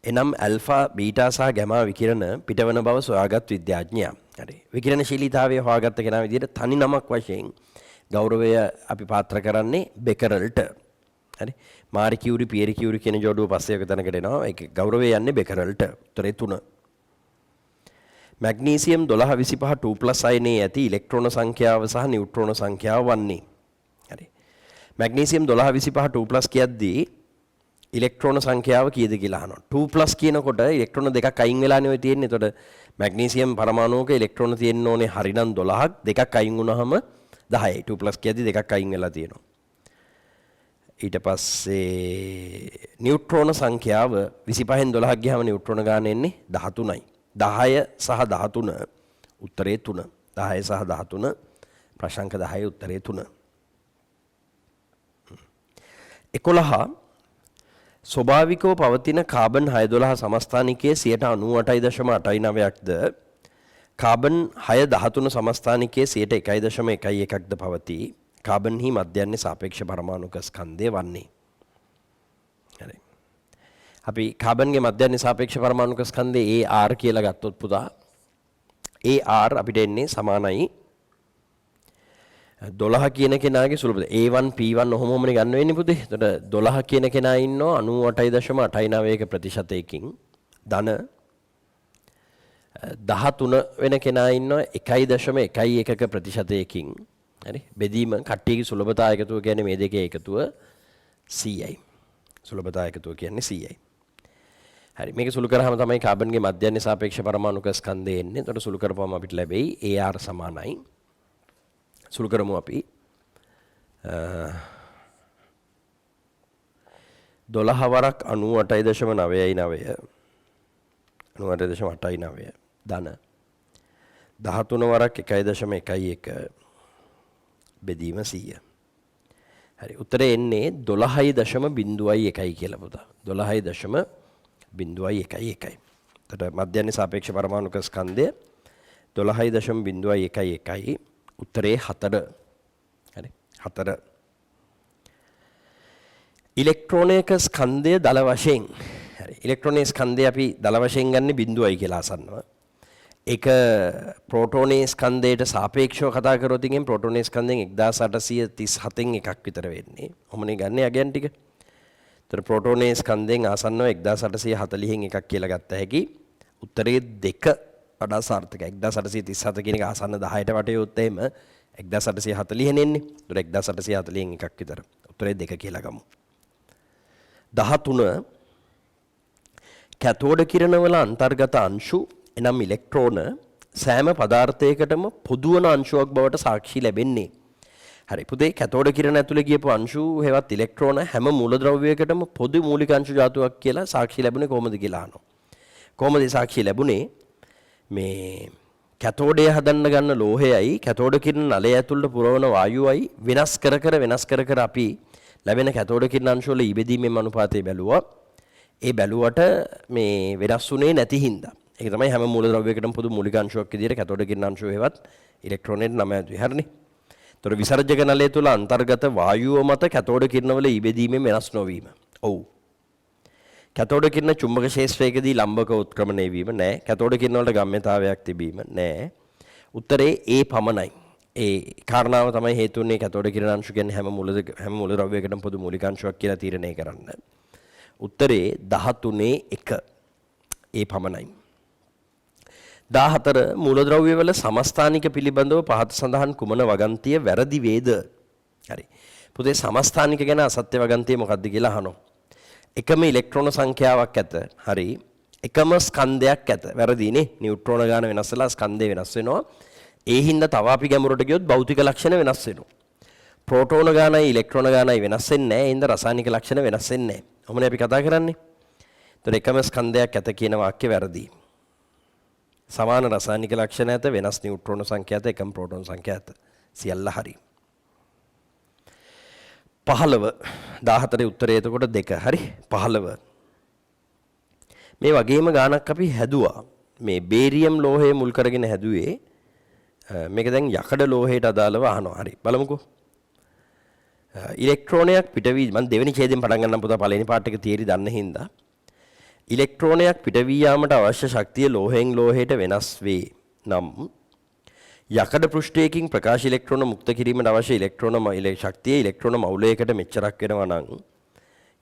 එනම් ඇල්ෆා බීටා සහ ගැමා විකිරණ පිටවන බව සොයාගත් විද්‍යාඥයා. හරි. විකිරණශීලීතාවය හොයාගත්ත කෙනා විදිහට තනි නමක් වශයෙන් ගෞරවය අපි පාත්‍ර කරන්නේ බෙකරල්ට. හරි. මාරි කියුරි පියරි කියුරි කියන ජෝඩුව පස්සේ එක තැනකට එනවා. ඒක ගෞරවය යන්නේ බෙකරල්ට. උත්තරේ 3. මැග්නීසියම් 1225 2+ අයනයේ ඇති ඉලෙක්ට්‍රෝන සංඛ්‍යාව සහ නියුට්‍රෝන සංඛ්‍යාව වන්නේ. හරි. මැග්නීසියම් 1225 2+ කියද්දී ඉලෙක්ට්‍රෝන සංඛ්‍යාව කීයද කියලා අහනවා. 2+ කියනකොට ඉලෙක්ට්‍රෝන දෙකක් අයින් වෙලානේ ඔය තියෙන්නේ. එතකොට මැග්නීසියම් පරමාණුවක ඉලෙක්ට්‍රෝන තියෙන්න ඕනේ හරිනම් 12ක්. දෙකක් අයින් වුණාම 10යි. 2+ කියද්දී දෙකක් අයින් වෙලා තියෙනවා. ඊට පස්සේ නියුට්‍රෝන සංඛ්‍යාව 25න් 12ක් ගියාම නියුට්‍රෝන ගාන එන්නේ 13යි. 10 සහ 13 උත්තරේ 3. 10 සහ 13 ප්‍රශංක 10 උත්තරේ 3. 11 ස්වභාවිකව පවතින කාබන් 612 සමස්ථානිකයේ 98.89%ක්ද කාබන් 613 සමස්ථානිකයේ 1.1%ක්ද පවතී. කාබන්හි මධ්‍යන්නේ සාපේක්ෂ පරමාණුක ස්කන්ධය වන්නේ. හරි. අපි කාබන්ගේ මධ්‍යන්නේ සාපේක්ෂ පරමාණුක ස්කන්ධය AR කියලා ගත්තොත් පුතා AR අපිට එන්නේ සමානයි 12 කියන කෙනාගේ සුළුපද A1 P1 ඔහොමමනේ ගන්න වෙන්නේ පුතේ. එතකොට 12 කියන කෙනා ඉන්නවා 98.89%කින් ධන 13 වෙන කෙනා ඉන්නවා 1.11%කින්. හරි. බෙදීම කට්ටියගේ සුලභතා එකතුව කියන්නේ මේ දෙකේ එකතුව 100යි. සුලභතා එකතුව කියන්නේ 100යි. හරි. මේක සුළු කරාම තමයි කාබන්ගේ මධ්‍යන්නේ සාපේක්ෂ පරමාණුක ස්කන්ධය එන්නේ. එතකොට සුළු කරපුවම අපිට ලැබෙයි AR සමානයි. සුළු කරමු අපි 12 වරක් 98.99 98.89 ධන 13 වරක් 1.11 බෙදීම 100. හරි. උත්තරේ එන්නේ 12.01 කියලා පුතා. 12.01. එතකොට මධ්‍යන්නේ සාපේක්ෂ පරමාණුක ස්කන්ධය 12.01. උත්තරේ 4. හරි. 4. ඉලෙක්ට්‍රෝනයක ස්කන්ධය දල වශයෙන්. හරි. ඉලෙක්ට්‍රෝනයේ ස්කන්ධය අපි දල වශයෙන් ගන්න 0යි කියලා අසන්නවා. ඒක ප්‍රෝටෝනයේ ස්කන්ධයට සාපේක්ෂව කතා කරොත් ඉතින් ප්‍රෝටෝනයේ ස්කන්ධයෙන් 1837න් එකක් විතර වෙන්නේ. ඔහොමනේ ගන්න යගයන් ටික. ඒතර ප්‍රෝටෝනයේ ස්කන්ධයෙන් ආසන්නව 1840න් එකක් කියලා ගත්ත හැකි. උත්තරේ 2 වඩා සාර්ථකයි. 1837 කියන එක ආසන්න 10ට වටේොත් එහෙම 1840 එන්නේ. ඒතර 1840න් එකක් විතර. උත්තරේ 2 කියලා ගමු. 13 කැතෝඩ කිරණවල අන්තර්ගත අංශු එනම් ඉලෙක්ට්‍රෝන සෑම පදාර්ථයකටම පොදු වන අංශුවක් බවට සාක්ෂි ලැබෙන්නේ. හරි පුතේ කැතෝඩ කිරණ ඇතුලේ ගියපු අංශු හේවත් ඉලෙක්ට්‍රෝන හැම මූලද්‍රව්‍යයකටම පොදු මූලික අංශු ධාතුවක් කියලා සාක්ෂි ලැබුණේ කොහොමද කියලා අහනවා. කොහොමද සාක්ෂි ලැබුණේ? මේ කැතෝඩය හදන්න ගන්න ලෝහයයි කැතෝඩ කිරණ නලය ඇතුළට පුරවන වායුවයි වෙනස් කර අපි ලැබෙන කැතෝඩ කිරණ අංශු වල ඉබෙදීමේ අනුපාතය බැලුවා. ඒ බැලුවට මේ වෙනස් වුණේ නැති හින්දා. ඒක තමයි හැම මූලද්‍රව්‍යයකටම පොදු මූලික අංශුවක් විදිහට කැතෝඩ කිරණ අංශුව හේවත් ඉලෙක්ට්‍රෝනයට නම ඇදුවේ. හරිනේ. ඒතර විසර්ජක නලය තුල අන්තර්ගත වායුව මත කැතෝඩ කිරණවල ඉබෙදීමේ වෙනස් නොවීම. ඔව්. කැතෝඩ කිරණ චුම්බක ක්ෂේත්‍රයකදී ලම්බක උත්ක්‍රමණය වීම නැහැ. කැතෝඩ කිරණ වලට ගම්‍යතාවයක් තිබීම නැහැ. උත්තරේ ඒ පමණයි. ඒ කාරණාව තමයි හේතු වෙන්නේ කැතෝඩ කිරණ අංශු කියන්නේ හැම මූලද්‍රව්‍යයකටම පොදු මූලික අංශුවක් කියලා තීරණය කරන්න. උත්තරේ 13.1 ඒ පමණයි. 14 මූලද්‍රව්‍ය වල සමස්ථානික පිළිබඳව පහත සඳහන් කුමන වගන්තිය වැරදි වේද? හරි. පුතේ සමස්ථානික ගැන අසත්‍ය වගන්තිය මොකක්ද කියලා අහනවා. එකම ඉලෙක්ට්‍රෝන සංඛ්‍යාවක් ඇත. හරි. එකම ස්කන්ධයක් ඇත. වැරදිනේ. නියුට්‍රෝන ගාන වෙනස් වෙලා ස්කන්ධය වෙනස් වෙනවා. ඒ හින්දා තව අපි ගැඹුරට ගියොත් භෞතික ලක්ෂණ වෙනස් වෙනවා. ප්‍රෝටෝන ගානයි ඉලෙක්ට්‍රෝන ගානයි වෙනස් වෙන්නේ නැහැ. ඒ හින්දා රසායනික ලක්ෂණ වෙනස් වෙන්නේ නැහැ. ඔහොමනේ අපි කතා කරන්නේ. ඒතර එකම ස්කන්ධයක් ඇත කියන වාක්‍ය වැරදි. සමාන රසායනික ලක්ෂණ ඇත, වෙනස් නියුට්‍රෝන සංඛ්‍යා ඇත, එකම ප්‍රෝටෝන සංඛ්‍යා ඇත. සියල්ල හරි. 15 14 උත්තරය එතකොට 2. හරි. 15 මේ වගේම ගානක් අපි හැදුවා. මේ බේරියම් ලෝහය මුල් කරගෙන හැදුවේ. මේක දැන් යකඩ ලෝහයට අදාළව අහනවා. හරි. බලමුකෝ. ඉලෙක්ට්‍රෝනයක් පිටවී මම දෙවෙනි ඡේදයෙන් පටන් ගන්නම් පුතා පළවෙනි පාර්ට් එක තියරි දන්න හින්දා. ඉලෙක්ට්‍රෝනයක් පිට වී යාමට අවශ්‍ය ශක්තිය ලෝහයෙන් ලෝහයට වෙනස් වේ. නම් යකඩ පෘෂ්ඨයකින් ප්‍රකාශ ඉලෙක්ට්‍රෝන මුක්ත කිරීමට අවශ්‍ය ඉලෙක්ට්‍රෝන ශක්තිය ඉලෙක්ට්‍රෝන මවුලයකට මෙච්චරක් වෙනවා නම්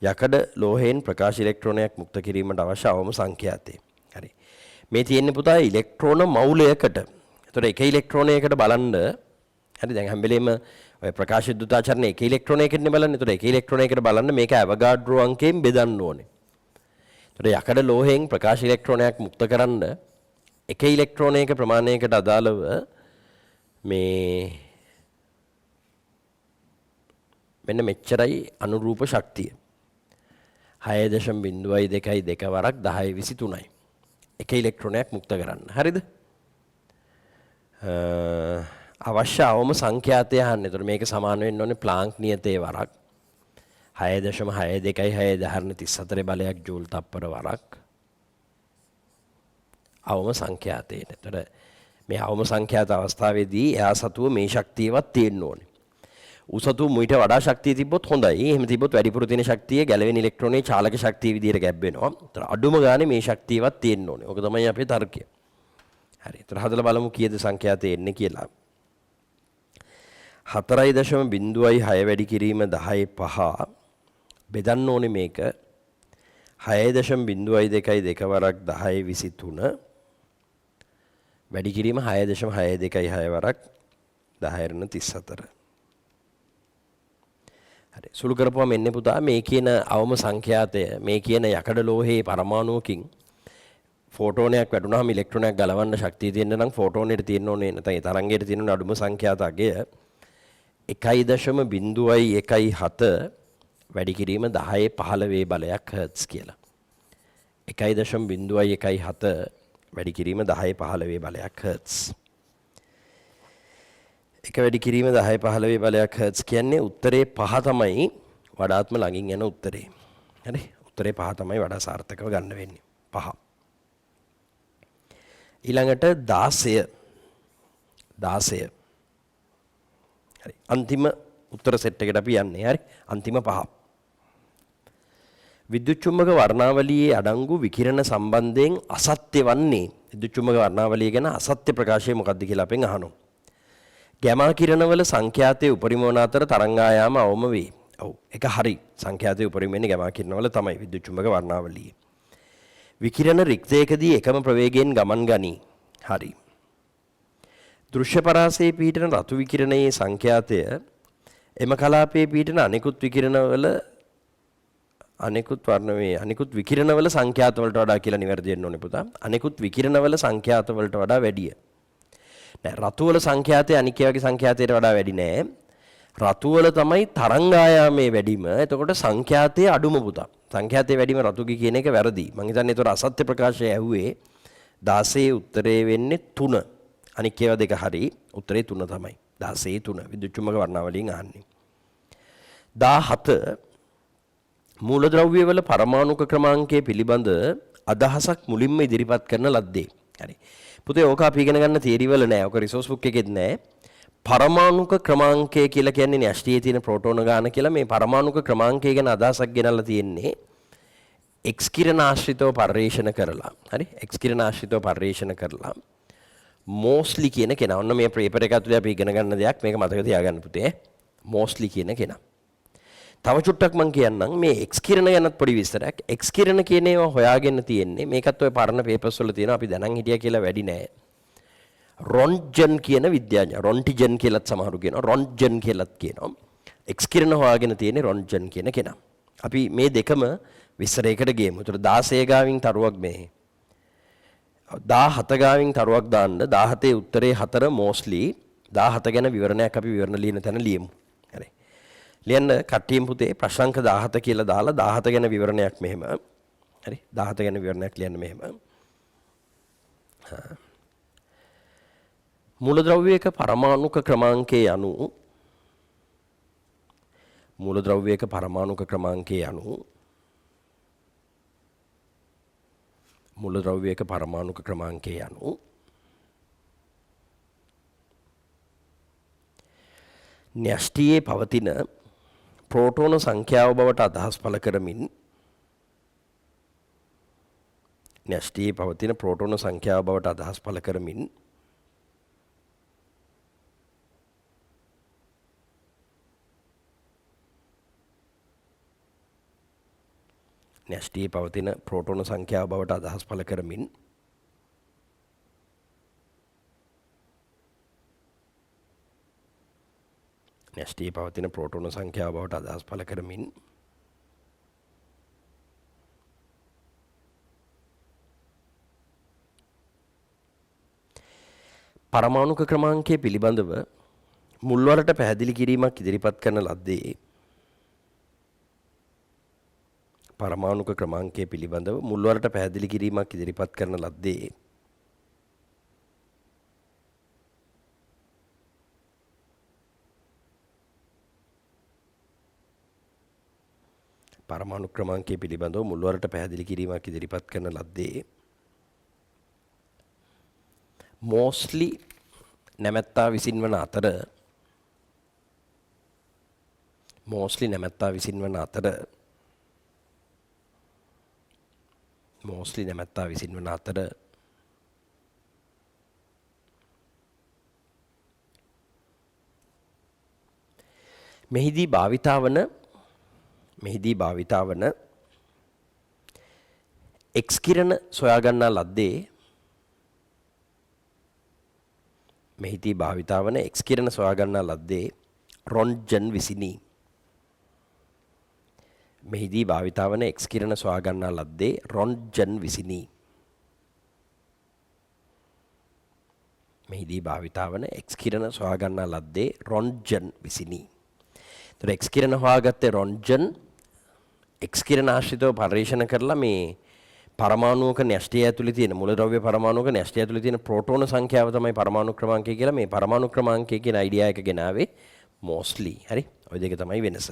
යකඩ ලෝහයෙන් ප්‍රකාශ ඉලෙක්ට්‍රෝනයක් මුක්ත කිරීමට අවශ්‍ය අවම සංඛ්‍යාතය. හරි. මේ තියෙන්නේ පුතා ඉලෙක්ට්‍රෝන මවුලයකට. ඒතර එක ඉලෙක්ට්‍රෝනයකට බලන්න හරි දැන් හැම වෙලේම ඔය ප්‍රකාශ විද්‍යුතාචරණ එක ඉලෙක්ට්‍රෝනයකටනේ බලන්නේ. ඒතර එක ඉලෙක්ට්‍රෝනයකට බලන්න මේක ඇවගාඩ්‍රෝ අංකයෙන් බෙදන්න ඕනේ. ඒතර යකඩ ලෝහයෙන් ප්‍රකාශ ඉලෙක්ට්‍රෝනයක් මුක්ත කරන්න එක ඉලෙක්ට්‍රෝනයක ප්‍රමාණයකට අදාළව මේ මෙන්න මෙච්චරයි අනුරූප ශක්තිය. 6.02 වරක් 1023යි. එක ඉලෙක්ට්‍රෝනයක් මුක්ත කරන්න. හරිද? අවශ්‍ය අවම සංඛ්‍යාතය අහන්න. ඒතර මේක සමාන වෙන්න ඕනේ ප්ලාන්ක් නියතයේ වරක් 6.62 බලයක් ජූල් තප්පර වරක් අවම සංඛ්‍යාතයට. ඒතර මේ අවම සංඛ්‍යාත අවස්ථාවේදී එයා සතුව මේ ශක්තියවත් තියෙන්න ඕනේ. උසතු මුයිට වඩා ශක්තිය තිබ්බොත් හොඳයි. එහෙම තිබ්බොත් වැඩිපුර තියෙන ශක්තිය ගැලවෙන ඉලෙක්ට්‍රෝනයේ චාලක ශක්තිය විදියට ගැබ් වෙනවා. ඒතර අඩුම ගානේ මේ ශක්තියවත් තියෙන්න ඕනේ. ඕක තමයි අපේ තර්කය. හරි. ඒතර හදලා බලමු කීයද සංඛ්‍යාතය එන්නේ කියලා. 4.06 වැඩි කිරීම 10.5 බෙදන්න ඕනේ මේක 6.02 වරක් 10.23 වැඩි කිරීම 6.626 වරක් 10.34. හරි සුළු කරපුවම එන්නේ පුතා මේ කියන අවම සංඛ්‍යාතය මේ කියන යකඩ ලෝහයේ පරමාණුවකින් ෆෝටෝනයක් වැටුනහම ඉලෙක්ට්‍රෝනයක් ගලවන්න ශක්තිය තියෙන නම් ෆෝටෝනෙට තියෙන්න ඕනේ නැත්නම් ඒ තරංගයට තියෙන අඩුම සංඛ්‍යාත අගය 1.017 වැඩි කිරීම 10.15 බලයක් හර්ට්ස් කියලා. 1.017 වැඩි කිරීම 10.15 බලයක් හර්ට්ස්. එක වැඩි කිරීම 10.15 බලයක් හර්ට්ස් කියන්නේ උත්තරේ 5 තමයි වඩාත්ම ළඟින් යන උත්තරේ. හරි? උත්තරේ 5 තමයි වඩා සාර්ථකව ගන්න වෙන්නේ. 5. ඊළඟට 16. හරි. අන්තිම උත්තර සෙට් එකට අපි යන්නේ. හරි? අන්තිම 5. විද්‍යුත් චුම්බක වර්ණාවලියේ අඩංගු විකිරණ සම්බන්ධයෙන් අසත්‍ය වන්නේ විද්‍යුත් චුම්බක වර්ණාවලිය ගැන අසත්‍ය ප්‍රකාශය මොකක්ද කියලා අපෙන් අහනවා. ගැමා කිරණවල සංඛ්‍යාතයේ උපරිම වන අතර තරංගායාම අවම වේ. ඔව් ඒක හරි. සංඛ්‍යාතයේ උපරිම වෙන්නේ ගැමා කිරණවල තමයි විද්‍යුත් චුම්බක වර්ණාවලියේ. විකිරණ රික්තයකදී එකම ප්‍රවේගයෙන් ගමන් ගනී. හරි. දෘශ්‍ය පරාසයේ පීඩන රතු විකිරණයේ සංඛ්‍යාතය එම කලාපයේ පීඩන අනෙකුත් විකිරණවල අනෙකුත් විකිරණවල සංඛ්‍යාත වලට වඩා කියලා නිවැරදි වෙන්න ඕනේ පුතා. අනෙකුත් විකිරණවල සංඛ්‍යාත වලට වඩා වැඩිය. නෑ රතු වල සංඛ්‍යාතය අනික් ඒවාගේ සංඛ්‍යාතයට වඩා වැඩි නෑ. රතු වල තමයි තරංගායාමයේ වැඩිම. එතකොට සංඛ්‍යාතයේ අඩුම පුතා. සංඛ්‍යාතයේ වැඩිම රතුගේ කියන එක වැරදි. මම හිතන්නේ ඒතර අසත්‍ය ප්‍රකාශය ඇහුවේ 16 උත්තරේ වෙන්නේ 3. අනික් ඒවා දෙක හරි. උත්තරේ 3 තමයි. 16 3 විද්‍යුත් චුම්බක වර්ණාවලියෙන් අහන්නේ. 17 මූලද්‍රව්‍ය වල පරමාණුක ක්‍රමාංකයේ පිළිබඳ අදහසක් මුලින්ම ඉදිරිපත් කරන ලද්දේ. හරි. පුතේ ඕක අපි ඉගෙන ගන්න තියරි වල නෑ. ඕක රිසෝස් බුක් එකෙත් නෑ. පරමාණුක ක්‍රමාංකය කියලා කියන්නේ න්‍යෂ්ටියේ තියෙන ප්‍රෝටෝන ගාන කියලා මේ පරමාණුක ක්‍රමාංකය ගැන අදහසක් ගෙනල්ලා තියෙන්නේ X කිරණ ආශ්‍රිතව පර්යේෂණ කරලා. හරි? X කිරණ ආශ්‍රිතව පර්යේෂණ කරලා මෝස්ලි කියන කෙනා. ඔන්න මේ පේපර් එක ඇතුලේ අපි ඉගෙන ගන්න දෙයක් මේක මතක තියාගන්න පුතේ. මෝස්ලි කියන කෙනා. තව චුට්ටක් මම කියන්නම් මේ X කිරණ ගැනත් පොඩි විස්තරයක්. X කිරණ කියන ඒවා හොයාගෙන තියෙන්නේ මේකත් ඔය පරණ පේපර්ස් වල තියෙනවා අපි දැනන් හිටියා කියලා වැඩි නෑ. රොන්ට්ජන් කියන විද්‍යාඥයා රොන්ටිජන් කියලාත් සමහරු කියනවා රොන්ට්ජන් කියලාත් කියනවා. X කිරණ හොයාගෙන තියෙන්නේ රොන්ට්ජන් කියන කෙනා. අපි මේ දෙකම විස්තරයකට ගියමු. ඒතර 16 ගාවින් තරුවක් මේ 17 ගාවින් තරුවක් දාන්න 17 උත්තරේ 4 මෝස්ලි 17 ගැන විවරණයක් අපි විවරණ ලියන තැන ලියමු. හරි. ලියන්න කට්ටියම් පුතේ ප්‍රශ්නාංක 17 කියලා දාලා 17 ගැන විවරණයක් මෙහෙම. හරි 17 ගැන විවරණයක් ලියන්න මෙහෙම. මූලද්‍රව්‍යයක පරමාණුක ක්‍රමාංකයේ අනුව මූලද්‍රව්‍යයක පරමාණුක ක්‍රමාංකයේ අනුව මූලද්‍රව්‍යයක පරමාණුක ක්‍රමාංකයේ අනුව න්‍යෂ්ටියේ පවතින ප්‍රෝටෝන සංඛ්‍යාව බවට අදහස් පළ කරමින් න්‍යෂ්ටියේ පවතින ප්‍රෝටෝන සංඛ්‍යාව බවට අදහස් පළ කරමින් න්‍යෂ්ටියේ පවතින ප්‍රෝටෝන සංඛ්‍යාව බවට අදහස් පළ කරමින් න්‍යෂ්ටියේ පවතින ප්‍රෝටෝන සංඛ්‍යාව බවට අදහස් පළ කරමින් පරමාණුක ක්‍රමාංකය පිළිබඳව මුල්වරට පැහැදිලි කිරීමක් ඉදිරිපත් කරන ලද්දේ පරමාණුක ක්‍රමාංකය පිළිබඳව මුල්වරට පැහැදිලි කිරීමක් ඉදිරිපත් කරන ලද්දේ පරමාණු ක්‍රමාංකය පිළිබඳව මුල්වරට පැහැදිලි කිරීමක් ඉදිරිපත් කරන ලද්දේ මෝස්ලි නැමැත්තා විසින් වන අතර මෝස්ලි නැමැත්තා විසින් වන අතර මෝස්ලි නැමැත්තා විසින් වන අතර මෙහිදී භාවිතා වන එක්ස් කිරණ සොයා ගන්නා ලද්දේ මෙහිදී භාවිතා වන එක්ස් කිරණ සොයා ගන්නා ලද්දේ රොන්ට්ජන් විසිනි. මෙහිදී භාවිතා වන එක්ස් කිරණ සොයා ගන්නා ලද්දේ රොන්ට්ජන් විසිනි. මෙහිදී භාවිතා වන එක්ස් කිරණ සොයා ගන්නා ලද්දේ රොන්ට්ජන් විසිනි. ඒතර එක්ස් කිරණ හොයාගත්තේ රොන්ට්ජන් එක්ස් කිරණ ආශ්‍රිතව පරීක්ෂණ කරලා මේ පරමාණුක න්‍යෂ්ටිය ඇතුලේ තියෙන මූලද්‍රව්‍ය පරමාණුක න්‍යෂ්ටිය ඇතුලේ තියෙන ප්‍රෝටෝන සංඛ්‍යාව තමයි පරමාණු ක්‍රමාංකය කියලා මේ පරමාණු ක්‍රමාංකය කියන අයිඩියා එක ගෙනාවේ මෝස්ලි. හරි. ওই දෙක තමයි වෙනස.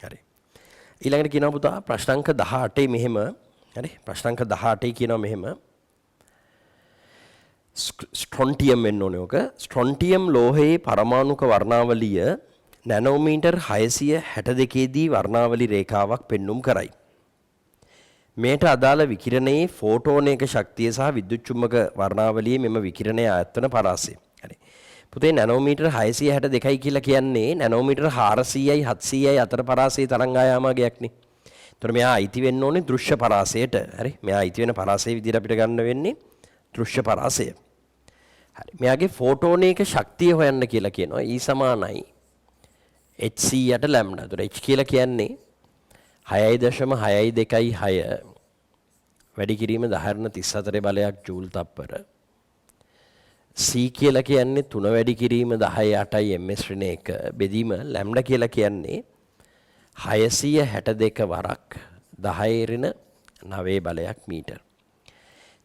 හරි. ඊළඟට කියනවා පුතා ප්‍රශ්නාංක 18 මෙහෙම. හරි. ප්‍රශ්නාංක 18 කියනවා මෙහෙම. ස්ට්‍රොන්ටියම් වෙන්න ඕනේ ඔක. ස්ට්‍රොන්ටියම් ලෝහයේ පරමාණුක වර්ණාවලිය නැනෝමීටර් 662 දී වර්ණාවලි රේඛාවක් පෙන්눔 කරයි. මේට අදාළ විකිරණයේ ෆෝටෝනයක ශක්තිය සහ විද්‍යුත් චුම්බක වර්ණාවලියේ මෙම විකිරණය ආයතන පරාසය. හරි. පුතේ නැනෝමීටර් 662යි කියලා කියන්නේ නැනෝමීටර් 400යි 700යි අතර පරාසයේ තරංගායාමයක්නේ. ඒතර මෙයා අයිති වෙන්න ඕනේ දෘශ්‍ය පරාසයට. හරි. මෙයා අයිති වෙන පරාසයේ විදිහට අපිට ගන්න වෙන්නේ දෘශ්‍ය පරාසය. හරි. මෙයාගේ ෆෝටෝනයක ශක්තිය හොයන්න කියලා කියනවා. E සමානයි hc යට ලැම්ඩා. ඒතර h කියලා කියන්නේ 6.626 වැඩි කිරීම 1034 බලයක් ජූල් තප්පර. c කියලා කියන්නේ 3 වැඩි කිරීම 10.8යි ms ඍණ 1 බෙදීම ලැම්ඩා කියලා කියන්නේ 662 වරක් 10 ඍණ 9 බලයක් මීටර.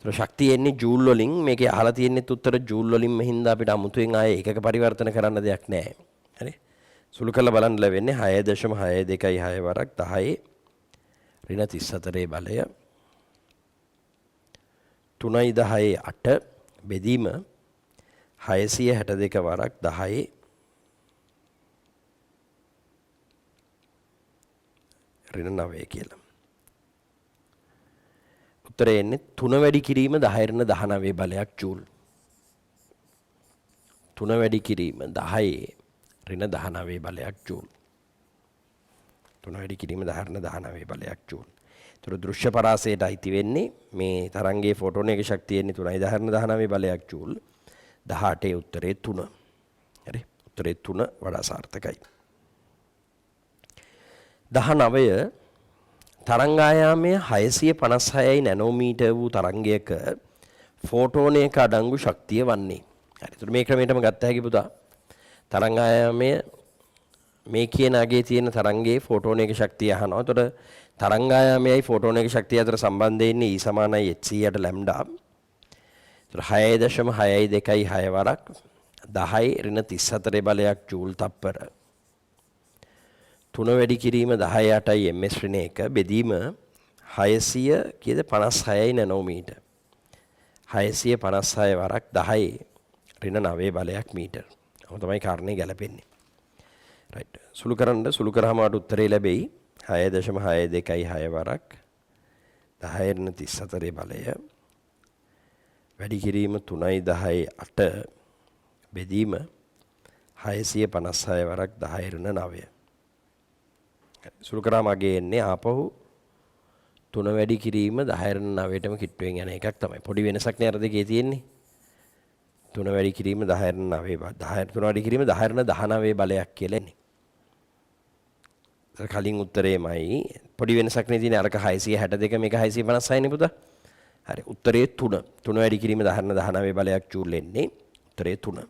ඒතර ශක්තිය එන්නේ ජූල් වලින්. මේකේ අහලා තියෙන්නේ උත්තර ජූල් වලින් හින්දා අපිට අමුතුවෙන් ආයේ ඒකක පරිවර්තන කරන්න දෙයක් නැහැ. හරි. සුළු කරලා බලන්න ලැබෙන්නේ 6.626 වරක් 10 ඍණ 34 බලය 3.10 8 බෙදීම 662 වරක් 10 ඍණ 9 කියලා. උත්තරේ එන්නේ 3 වැඩි කිරීම 10 ඍණ 19 බලයක් ජූල්. 3 වැඩි කිරීම 10 ඍණ 19 බලයක් ජූල්. 3 වැඩි කිරීම 10 ඍණ 19 බලයක් ජූල්. ඒතර දෘශ්‍ය පරාසයට අයිති වෙන්නේ මේ තරංගයේ ෆෝටෝනයක ශක්තිය එන්නේ 3.10 ඍණ 19 බලයක් ජූල්. 18 උත්තරේ 3. හරි. උත්තරේ 3 වඩා සාර්ථකයි. 19 තරංගායාමය 656 නැනෝමීටර් වූ තරංගයක ෆෝටෝනයක අඩංගු ශක්තිය වන්නේ. හරි. ඒතර මේ ක්‍රමයටම ගත්ත හැකි පුතා. තරංගායාමය මේ කියන අගේ තියෙන තරංගයේ ෆෝටෝනයක ශක්තිය අහනවා. ඒතර තරංගායාමයයි ෆෝටෝනයක ශක්තිය අතර සම්බන්ධය ඉන්නේ E සමානයි hc යට ලැම්ඩා. ඒතර 6.626 වරක් 10 ඍණ 34 බලයක් ජූල් තප්පර. 3 වැඩි කිරීම 10.8යි ms ඍණ 1 බෙදීම 600 කීයද 56යි නැනෝමීටර්. 656 වරක් 10 ඍණ 9 බලයක් මීටර. තමයි කාරණේ ගැලපෙන්නේ. රයිට්. සුළු සුළු කරාම වට උත්තරේ ලැබෙයි 6.626 වරක් 10 බලය වැඩි කිරීම 3.10 බෙදීම 656 වරක් 10 සුළු කරාම අගේ එන්නේ ආපහු 3 වැඩි කිරීම 10/9ටම කිට්ටුවෙන් යන එකක් තමයි. පොඩි වෙනසක් නේ අර දෙකේ තියෙන්නේ. 3 වැඩි කිරීම 10/9 3 වැඩි කිරීම 10/19 බලයක් කියලා එන්නේ. කලින් උත්තරේමයි පොඩි වෙනසක් නේ තියෙන්නේ. අරක 662 මේක 656 නේ පුතා. හරි උත්තරේ 3. 3 වැඩි කිරීම 10/19 බලයක් චූල් එන්නේ. උත්තරේ 3.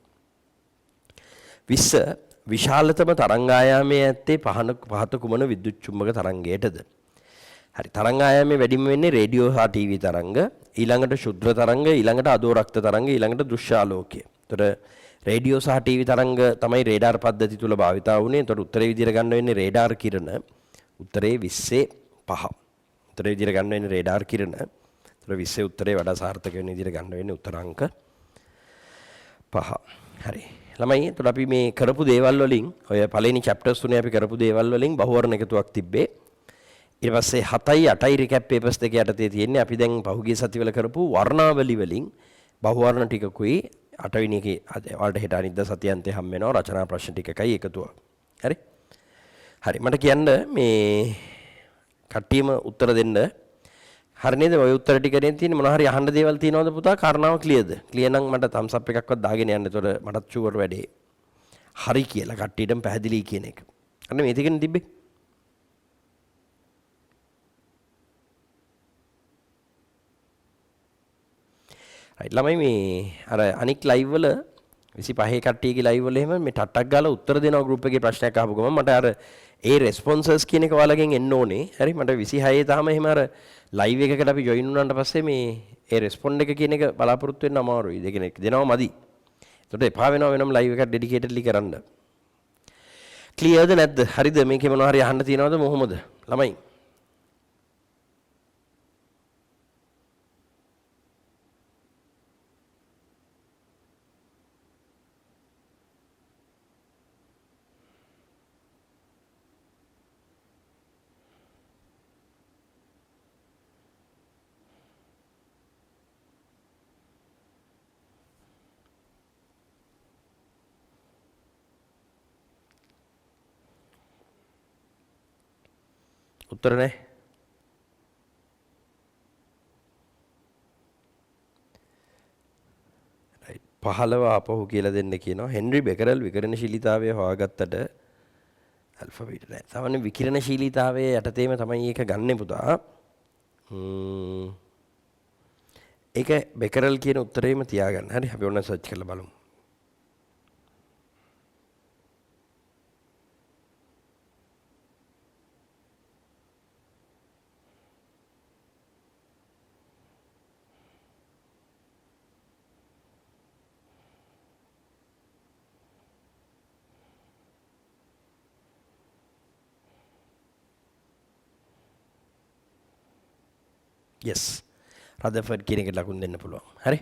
20 විශාලතම තරංගායාමයේ ඇත්තේ පහත කුමන විද්‍යුත් චුම්බක තරංගයටද? හරි තරංග ආයාමයේ වැඩිම වෙන්නේ රේඩියෝ හා ටීවී තරංග, ඊළඟට ශුද්ධ තරංග, ඊළඟට අදෝරක්ත තරංග, ඊළඟට දෘශ්‍යාලෝකය. එතකොට රේඩියෝ සහ ටීවී තරංග තමයි රේඩාර් පද්ධතිය තුල භාවිතා වුනේ. එතකොට උත්තරේ විදිහට ගන්න වෙන්නේ රේඩාර් කිරණ. උත්තරේ 20/5. උත්තරේ විදිහට ගන්න වෙන්නේ රේඩාර් කිරණ. එතකොට 20 උත්තරේ වඩා සාර්ථක වෙන විදිහට ගන්න වෙන්නේ උත්තර අංක 5. හරි. ළමයි එතකොට අපි මේ කරපු දේවල් වලින් ඔය පළවෙනි chapters තුනේ අපි කරපු දේවල් වලින් බහුවර්ණ එකතුවක් තිබ්බේ. ඊට පස්සේ 7යි 8යි රිකැප් පේපර්ස් දෙක යටතේ තියෙන්නේ අපි දැන් පහුගිය සතිවල කරපු වර්ණාවලි වලින් බහුවර්ණ ටිකකුයි 8 වෙනි එකේ වලට හෙට අනිද්දා සතියන්තේ හම් වෙනවා රචනා ප්‍රශ්න ටිකකයි එකතුව. හරි? හරි මට කියන්න මේ කට්ටියම උත්තර දෙන්න. හරි නේද? ඔය උත්තර ටික දෙන්න තියෙන්නේ මොනවා හරි අහන්න දේවල් තියෙනවද පුතා? කාරණාව ක්ලියර්ද? ක්ලියර් නම් මට thumbs up එකක්වත් දාගෙන යන්න. ඒතකොට මටත් ෂුවර් වැඩේ. හරි කියලා කට්ටියටම පැහැදිලි කියන එක. අන්න මේ ටිකනේ තිබ්බේ. ළමයි මේ අර අනික් ලයිව් වල 25 කට්ටියගේ ලයිව් වල එහෙම මේ ටට්ටක් ගාලා උත්තර දෙනවා ගෲප් එකේ ප්‍රශ්නයක් අහපු ගමන් මට අර ඒ රෙස්පොන්සර්ස් කියන එක ඔයාලගෙන් එන්න ඕනේ. හරි මට 26 තාම එහෙම අර ලයිව් එකකට අපි ජොයින් වුණාට පස්සේ මේ ඒ රෙස්පොන්ඩ් එක කියන එක බලාපොරොත්තු වෙන්න අමාරුයි. දෙකෙනෙක් දෙනවා මදි. ඒකට එපා වෙනවා වෙනම ලයිව් එකක් ඩෙඩිකේටඩ්ලි කරන්න. ක්ලියර්ද නැද්ද? හරිද? මේකේ මොනවා හරි අහන්න තියෙනවද මොහොමද? ළමයි උත්තර නැහැ. රයිට් 15 ආපහු කියලා දෙන්න කියනවා. හෙන්රි බෙකරල් විකිරණශීලීතාවය හොයාගත්තට ඇල්ෆබීට නෑ. සාමාන්‍ය විකිරණශීලීතාවයේ යටතේම තමයි ඒක ගන්නෙ පුතා. ඒක බෙකරල් කියන උත්තරේම තියාගන්න. හරි අපි ඔන්න සර්ච් කරලා බලමු. yes රදර්ෆර්ඩ් කියන එකට ලකුණු දෙන්න පුළුවන්. හරි.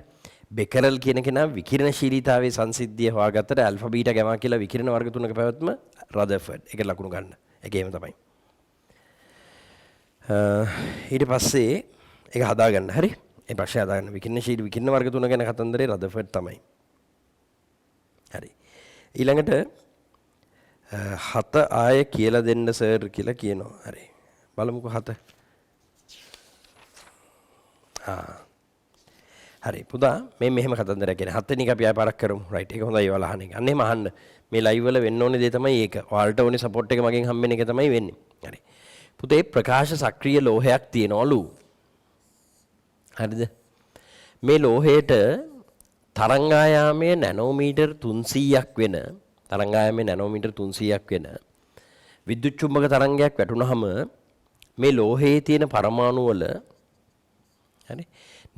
බෙකරල් කියන කෙනා විකිරණශීලීතාවයේ සංසිද්ධිය හොයාගත්තට ඇල්ෆා බීටා ගැමා කියලා විකිරණ වර්ග තුනක පැවැත්ම රදර්ෆර්ඩ්. ඒකට ලකුණු ගන්න. ඒකේම තමයි. ඊට පස්සේ ඒක හදාගන්න. හරි. ඒ ප්‍රශ්නේ හදාගන්න. විකිරණශීලී විකිරණ වර්ග තුන ගැන කතන්දරේ රදර්ෆර්ඩ් තමයි. හරි. ඊළඟට 7 ආය කියලා දෙන්න සර් කියලා කියනවා. හරි. බලමුකෝ 7. හරි පුතා මේ මෙහෙම කතන්දරයක් කියන්නේ 7 වෙනි එක අපි ආය පාරක් කරමු. රයිට් ඒක හොඳයි ඔයාලා අහන එක. අන්න එහෙම අහන්න. මේ ලයිව් වල වෙන්න ඕනේ දේ තමයි ඒක. ඔයාලට ඕනේ සපෝට් එක මගෙන් හම්බෙන එක තමයි වෙන්නේ. හරි. පුතේ ප්‍රකාශ සක්‍රීය ලෝහයක් තියනවලු. හරිද? මේ ලෝහයට තරංගායාමයේ නැනෝමීටර් 300ක් වෙන තරංගායාමයේ නැනෝමීටර් 300ක් වෙන විද්‍යුත් චුම්බක තරංගයක් වැටුනහම මේ ලෝහයේ තියෙන පරමාණු වල හරි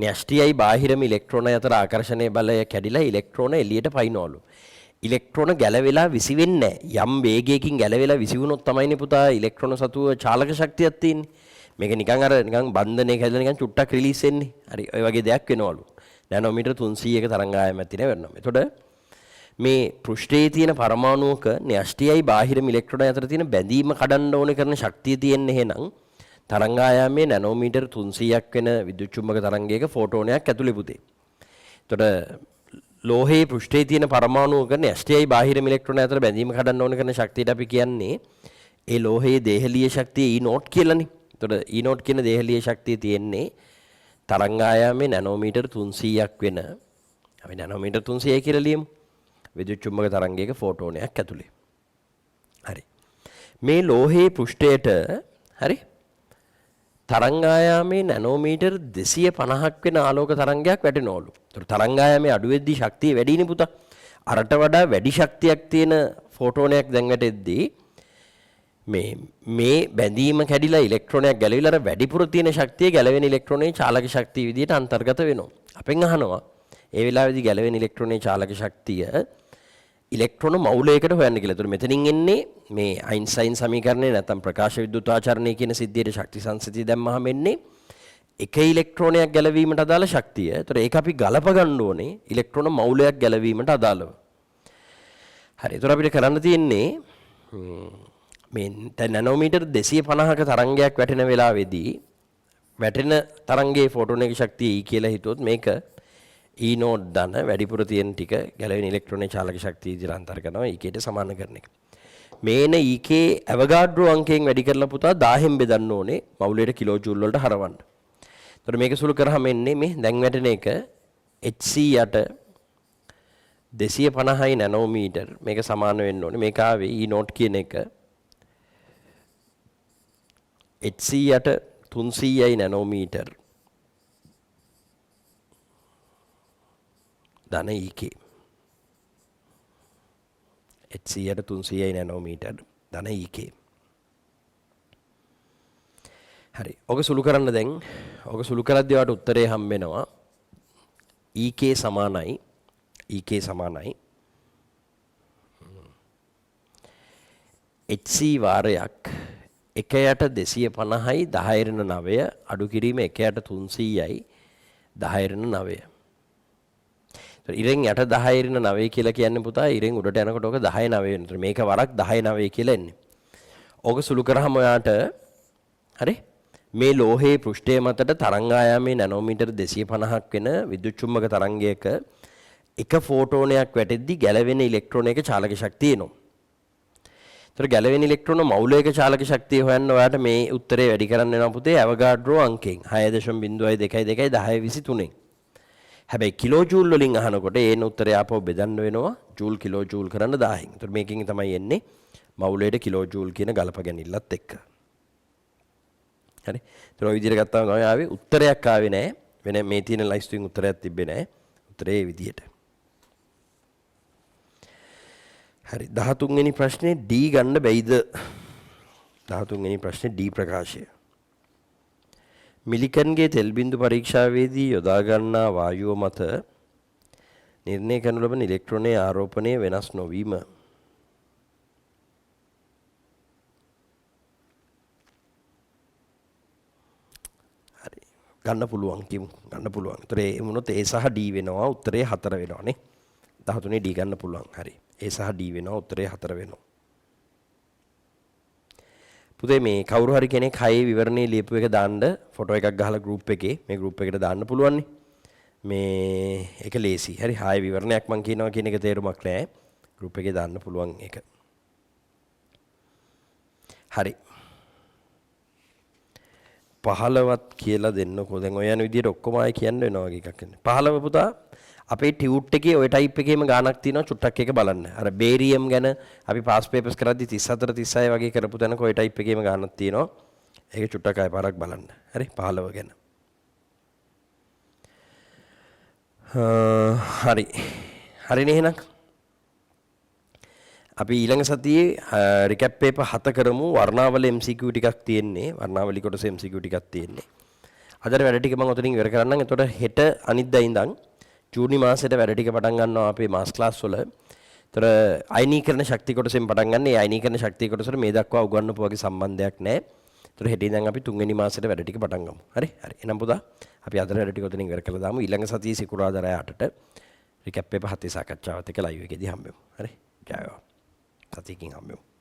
න්‍යෂ්ටියයි බාහිරම ඉලෙක්ට්‍රෝන අතර ආකර්ෂණයේ බලය කැඩිලා ඉලෙක්ට්‍රෝන එළියට පයින්නවලු. ඉලෙක්ට්‍රෝන ගැලවෙලා විසි වෙන්නේ නැහැ. යම් වේගයකින් ගැලවෙලා විසි වුණොත් තමයිනේ පුතා ඉලෙක්ට්‍රෝන සතුව චාලක ශක්තියක් තියෙන්නේ. මේක නිකන් අර නිකන් බන්ධනයක හැදලා නිකන් චුට්ටක් රිලීස් වෙන්නේ. හරි ඔය වගේ දෙයක් වෙනවලු. නැනෝමීටර් 300ක තරංගායමක් තියෙන වෙනවා. එතකොට මේ පෘෂ්ඨයේ තියෙන පරමාණුක න්‍යෂ්ටියයි බාහිරම ඉලෙක්ට්‍රෝන අතර තියෙන බැඳීම කඩන්න ඕන කරන ශක්තිය තියෙන්නේ එහෙනම් තරංග ආයාමයේ නැනෝමීටර් 300ක් වෙන විද්‍යුත් චුම්බක තරංගයක ෆෝටෝනයක් ඇතුලේ පුතේ. එතකොට ලෝහයේ පෘෂ්ඨයේ තියෙන පරමාණුක න්‍යෂ්ටියයි බාහිරම ඉලෙක්ට්‍රෝන අතර බැඳීම කඩන්න ඕන කරන ශක්තියට අපි කියන්නේ ඒ ලෝහයේ දේහලීය ශක්තිය E0 කියලානේ. එතකොට E0 කියන දේහලීය ශක්තිය තියෙන්නේ තරංග ආයාමයේ නැනෝමීටර් 300ක් වෙන අපි නැනෝමීටර් 300යි කියලා ලියමු. විද්‍යුත් චුම්බක තරංගයක ෆෝටෝනයක් ඇතුලේ. හරි. මේ ලෝහයේ පෘෂ්ඨයට හරි තරංග ආයාමයේ නැනෝමීටර් 250ක් වෙන ආලෝක තරංගයක් වැටෙනවලු. ඒතර තරංග ආයාමයේ අඩු වෙද්දී ශක්තිය වැඩිනේ පුතා. අරට වඩා වැඩි ශක්තියක් තියෙන ෆෝටෝනයක් දැන් වැටෙද්දී මේ බැඳීම කැඩිලා ඉලෙක්ට්‍රෝනයක් ගැලවිලා අර වැඩිපුර තියෙන ශක්තිය ගැලවෙන ඉලෙක්ට්‍රෝනයේ චාලක ශක්තිය විදිහට අන්තර්ගත වෙනවා. අපෙන් අහනවා ඒ වෙලාවේදී ගැලවෙන ඉලෙක්ට්‍රෝනයේ චාලක ශක්තිය ඉලෙක්ට්‍රෝන මවුලයකට හොයන්න කියලා. ඒතර මෙතනින් එන්නේ මේ අයින්ස්ටයින් සමීකරණය නැත්නම් ප්‍රකාශ විද්‍යුතාචරණය කියන සිද්ධියට ශක්ති සංසිතිය දැම්මහම එන්නේ එක ඉලෙක්ට්‍රෝනයක් ගැලවීමට අදාළ ශක්තිය. ඒතර ඒක අපි ගලප ගන්න ඕනේ ඉලෙක්ට්‍රෝන මවුලයක් ගැලවීමට අදාළව. හරි. ඒතර අපිට කරන්න තියෙන්නේ මේ නැනෝමීටර් 250ක තරංගයක් වැටෙන වෙලාවේදී වැටෙන තරංගයේ ෆෝටෝනයේ ශක්තිය E කියලා හිතුවොත් මේක E0 ධන වැඩිපුර තියෙන ටික ගැලවෙන ඉලෙක්ට්‍රෝනයේ චාලක ශක්තිය විදිහට අන්තර් කරනවා EK-ට සමාන කරන එක. මේන EK ඇවගාඩ්‍රෝ අංකයෙන් වැඩි කරලා පුතා 1000න් බෙදන්න ඕනේ මවුලයට කිලෝ ජූල් වලට හරවන්න. එතකොට මේක සුළු කරාම එන්නේ මේ දැන් වැටෙන එක HC යට 250යි නැනෝමීටර් මේක සමාන වෙන්න ඕනේ. මේක ආවේ E0 කියන එක HC යට 300යි නැනෝමීටර් ධන EK HC යට 300යි නැනෝමීටර් ධන EK. හරි. ඔක සුළු කරන්න දැන්. ඔක සුළු කරද්දී ඔයාලට උත්තරේ හම්බ වෙනවා EK සමානයි HC වාරයක් 1 යට 250යි 10^9 අඩු කිරීම 1 යට 300යි 10^9. ඉරෙන් යට 10^9 කියලා කියන්නේ පුතා ඉරෙන් උඩට යනකොට ඔක 10^9 වෙනවා. මේක වරක් 10^9 කියලා එන්නේ. ඕක සුළු කරාම ඔයාට හරි මේ ලෝහයේ පෘෂ්ඨය මතට තරංග ආයාමයේ නැනෝමීටර් 250ක් වෙන විද්‍යුත් චුම්බක තරංගයක එක ෆෝටෝනයක් වැටෙද්දී ගැලවෙන ඉලෙක්ට්‍රෝනයක චාලක ශක්තිය එනවා. ඒතර ගැලවෙන ඉලෙක්ට්‍රෝන මවුලයක චාලක ශක්තිය හොයන්න ඔයාට මේ උත්තරේ වැඩි කරන්න වෙනවා පුතේ ඇවගාඩ්‍රෝ අංකයෙන් 6.222 හැබැයි කිලෝ ජූල් වලින් අහනකොට ඒන උත්තරය ආපහු බෙදන්න වෙනවා ජූල් කිලෝ ජූල් කරන්න 1000න්. ඒතර මේකෙන් තමයි එන්නේ මවුලයට කිලෝ ජූල් කියන ගලප ගැනීමලත් එක්ක. හරි. ඒතර ඔය විදිහට ගත්තාම තමයි ආවේ උත්තරයක් ආවේ නැහැ. වෙන මේ තියෙන ලයිස්තුවෙන් උත්තරයක් තිබ්බේ නැහැ. උත්තරේ මේ විදිහට. හරි 13 වෙනි ප්‍රශ්නේ D ගන්න බැයිද? 13 වෙනි ප්‍රශ්නේ D ප්‍රකාශය. මිලිකන්ගේ තෙල් බිඳු පරීක්ෂාවේදී යොදා ගන්නා වායුව මත නිර්ණය කරනු ලබන ඉලෙක්ට්‍රෝනයේ ආරෝපණය වෙනස් නොවීම. හරි ගන්න පුළුවන් කිමු ගන්න පුළුවන්. ඒතර ඒ වුණොත් A සහ D වෙනවා උත්තරේ 4 වෙනවානේ. 13 D ගන්න පුළුවන්. හරි. A සහ D වෙනවා උත්තරේ 4 වෙනවා. පුතේ මේ කවුරු හරි කෙනෙක් හයේ විවරණේ ලියපු එක දාන්න ෆොටෝ එකක් ගහලා ගෲප් එකේ මේ ගෲප් එකට දාන්න පුළුවන් නේ. මේ ඒක ලේසි. හරි හයේ විවරණයක් මම කියනවා කියන එක තේරුමක් නැහැ. ගෲප් එකේ දාන්න පුළුවන් ඒක. හරි. 15වත් කියලා දෙන්නකෝ. දැන් ඔය යන විදිහට ඔක්කොම ආයෙ කියන්න වෙනවා වගේ එකක් නේ. 15 පුතා අපේ ටියුට් එකේ ওই ටයිප් එකේම ගානක් තියෙනවා චුට්ටක් එක බලන්න. අර බේරියම් ගැන අපි පාස් පේපර්ස් කරද්දි 34 36 වගේ කරපු තැනක ওই ටයිප් එකේම ගානක් තියෙනවා. ඒක චුට්ටක් ආයෙ පාරක් බලන්න. හරි 15 ගැන. හරි. හරිනේ එහෙනම්. අපි ඊළඟ සතියේ රිකැප් පේපර් 7 කරමු. වර්ණාවල MCQ ටිකක් තියෙන්නේ. වර්ණාවලි කොටස MCQ ටිකක් තියෙන්නේ. අදට වැඩ ටික මම ඔතනින් ඉවර කරන්නම්. එතකොට හෙට අනිද්දා ඉඳන් ජූනි මාසෙට වැඩ ටික පටන් ගන්නවා අපේ මාස් ක්ලාස් වල. ඒතර අයනීකරණ ශක්තිය කොටසෙන් පටන් ගන්න. ඒ අයනීකරණ ශක්තිය කොටසට මේ දක්වා උගන්වපු වගේ සම්බන්ධයක් නැහැ. ඒතර හෙට ඉඳන් අපි 3 වෙනි මාසෙට වැඩ ටික පටන් ගමු. හරි? හරි. එහෙනම් පුතා අපි අද වැඩ ටික ඔතනින් ඉවර කරලා දාමු. ඊළඟ සතියේ සිකුරාදා රෑ 8ට රිකැප් එක පහත් සාකච්ඡාවත් එක්ක ලයිව් එකේදී හම්බෙමු. හරි. ජය වේවා. සතියකින් හම්බෙමු.